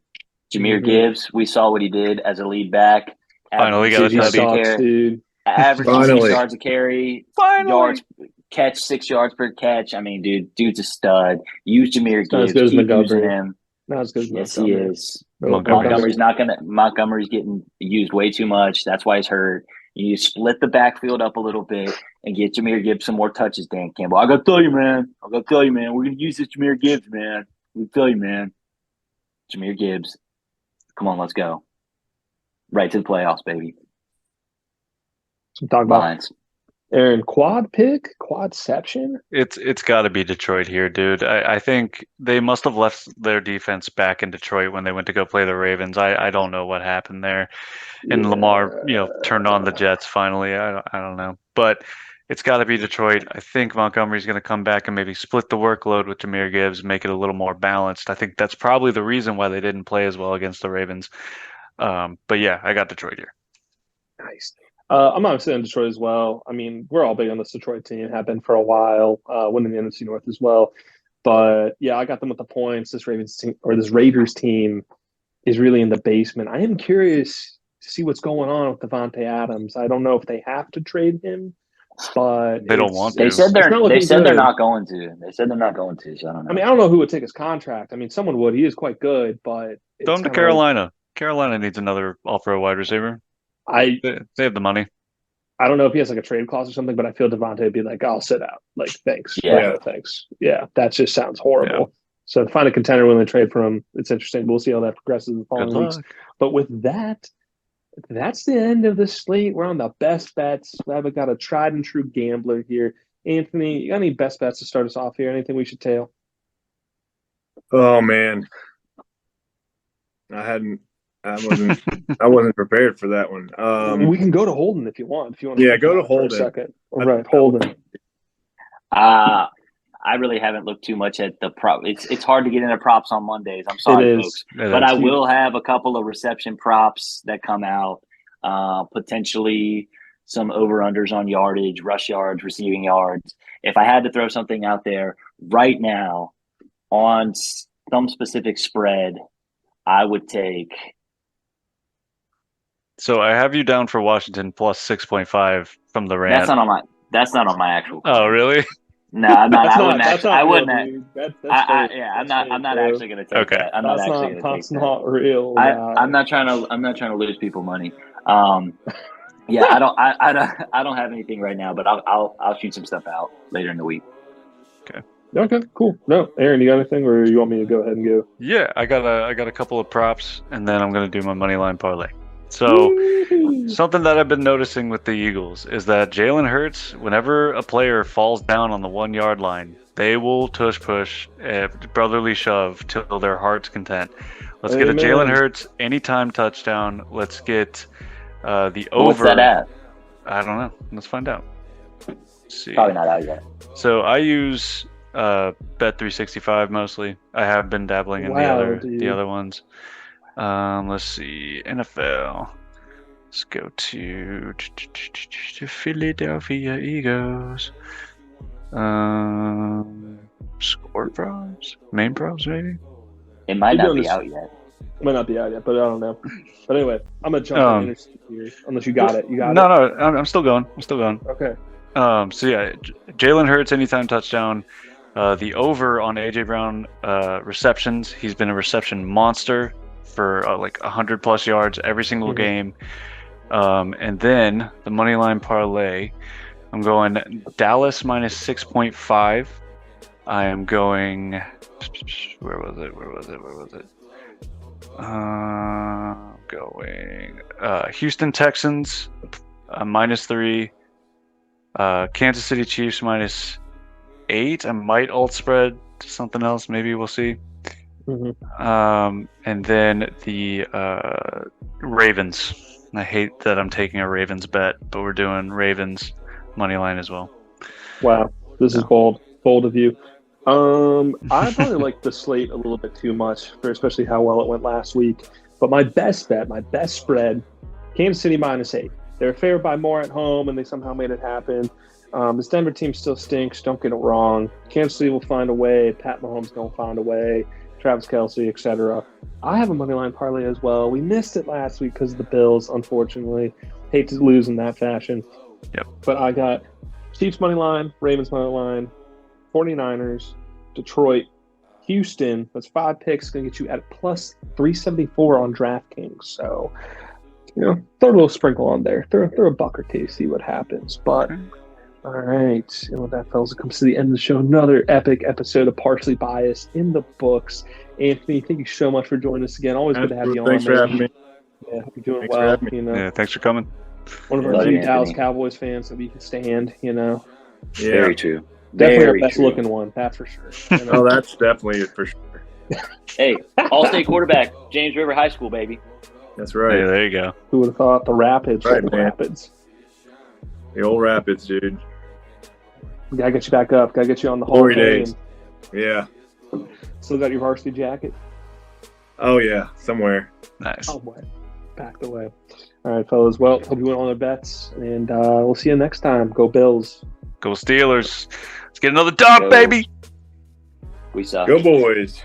Jameer Gibbs, we saw what he did as a lead back. Finally got Dude, he a sucks, dude. Averaging 6 Finally. yards a carry, Finally. catch 6 yards per catch. I mean, dude's a stud. Use Jameer Not as Gibbs. good as Keep using Montgomery. him. Not as good as Yes, he Montgomery. is. Montgomery's Montgomery's getting used way too much. That's why he's hurt. You split the backfield up a little bit and get Jameer Gibbs some more touches, Dan Campbell. I gotta tell you, man. We're gonna use this Jameer Gibbs, man. We tell you, man. Jameer Gibbs. Come on, let's go. Right to the playoffs, baby. So talk about Lions. Aaron, quadception. It's got to be Detroit here, dude. I think they must have left their defense back in Detroit when they went to go play the Ravens. I don't know what happened there. And Lamar, turned on the Jets finally. I don't know. But it's got to be Detroit. I think Montgomery's going to come back and maybe split the workload with Jameer Gibbs, make it a little more balanced. I think that's probably the reason why they didn't play as well against the Ravens. But yeah, I got Detroit here. Nice. I'm obviously on Detroit as well. I mean, we're all big on this Detroit team, have been for a while, winning the NFC North as well. But yeah, I got them with the points. This Ravens team or this Raiders team is really in the basement. I am curious to see what's going on with Devontae Adams. I don't know if they have to trade him, but They don't want to. They said It's not looking they're good. not going to. They said they're not going to. So I don't know. I mean, I don't know who would take his contract. I mean, someone would. He is quite good, but it's Throw him to kinda Carolina. Carolina needs another all-pro wide receiver. like, They have the money. I don't know if he has like a trade clause or something, but I feel Devontae would be like, I'll sit out. Like, thanks. Yeah. Like, no, thanks. Yeah, that just sounds horrible. Yeah. So to find a contender when they trade for him, it's interesting. We'll see how that progresses in the following weeks. But with that, that's the end of the slate. We're on the best bets. We haven't got a tried and true gambler here. Anthony, you got any best bets to start us off here? Anything we should tail? Oh man, I wasn't prepared for that one. We can go to Holden if you want. If you want. Yeah, go to Holden. For a second. All right, Holden. I really haven't looked too much at the prop. It's hard to get into props on Mondays. I'm sorry, folks, but I will have a couple of reception props that come out. Potentially some over/unders on yardage, rush yards, receiving yards. If I had to throw something out there right now on some specific spread, I would take. So I have you down for Washington plus 6.5 from the Rams. That's not on my actual. Oh, really? No, I'm not. I wouldn't. I'm not actually going to take that. I'm not actually going to take that. That's not real. I'm not trying to lose people money. Yeah, I don't have anything right now, but I'll shoot some stuff out later in the week. Okay, cool. No, Aaron, you got anything, or you want me to go ahead and go? Yeah, I got a couple of props, and then I'm going to do my money line parlay. So something that I've been noticing with the Eagles is that Jalen Hurts, whenever a player falls down on the 1 yard line, they will tush push, brotherly shove till their heart's content. Let's get a Jalen Hurts anytime touchdown. Let's get the over. What's that at? I don't know. Let's find out. Let's see. Probably not out yet. So I use Bet365 mostly. I have been dabbling in the other ones. Let's see. NFL. Let's go to Philadelphia Eagles. Score props? Main props, maybe? It might not be out yet. It might not be out yet, but I don't know. But anyway, I'm going to jump in here, unless you got it. You got it? No, I'm still going. Okay. So yeah, Jalen Hurts anytime touchdown. The over on AJ Brown receptions. He's been a reception monster for like 100+ yards every single game. And then the money line parlay, I'm going Dallas minus 6.5. I am going. Where was it? Going Houston Texans -3. Kansas City Chiefs -8. I might alt spread to something else. Maybe we'll see. And then the Ravens. I hate that I'm taking a Ravens bet, but we're doing Ravens money line as well. Wow, this is bold of you. I probably like the slate a little bit too much, for especially how well it went last week. But my best bet, my best spread, Kansas City -8. They're favored by more at home, and they somehow made it happen. This Denver team still stinks. Don't get it wrong. Kansas City will find a way. Pat Mahomes going to find a way. Travis Kelce, etc. I have a money line parlay as well. We missed it last week because of the Bills, unfortunately. Hate to lose in that fashion. Yep. But I got Chiefs money line, Ravens money line, 49ers, Detroit, Houston. That's 5 picks. Going to get you at plus 374 on DraftKings. So, throw a little sprinkle on there. Throw a buck or two, see what happens. But all right. And with that, fellas, it comes to the end of the show. Another epic episode of Partially Biased in the books. Anthony, thank you so much for joining us again. Always good to have you on. Thanks for having me. Yeah, hope you're doing Thanks for well. having me. Yeah, thanks for coming. One of our Love few you, Dallas Anthony. Cowboys fans that we can stand, Yeah. Very true. Definitely Very our best true. looking one, that's for sure. Oh, that's definitely it for sure. Hey, All-State quarterback, James River High School, baby. That's Hey, right. there you go. Who would have thought the Rapids? Right, The man. Rapids. The old Rapids, dude. We gotta get you back up. Gotta get you on the Hall Glory of Fame. days. Yeah. Still got your varsity jacket? Oh, yeah. Somewhere. Nice. Oh boy, packed away. All right, fellas. Well, hope you went on their bets, and we'll see you next time. Go Bills. Go Steelers. Let's get another dub, Go. baby. We suck. Go, boys.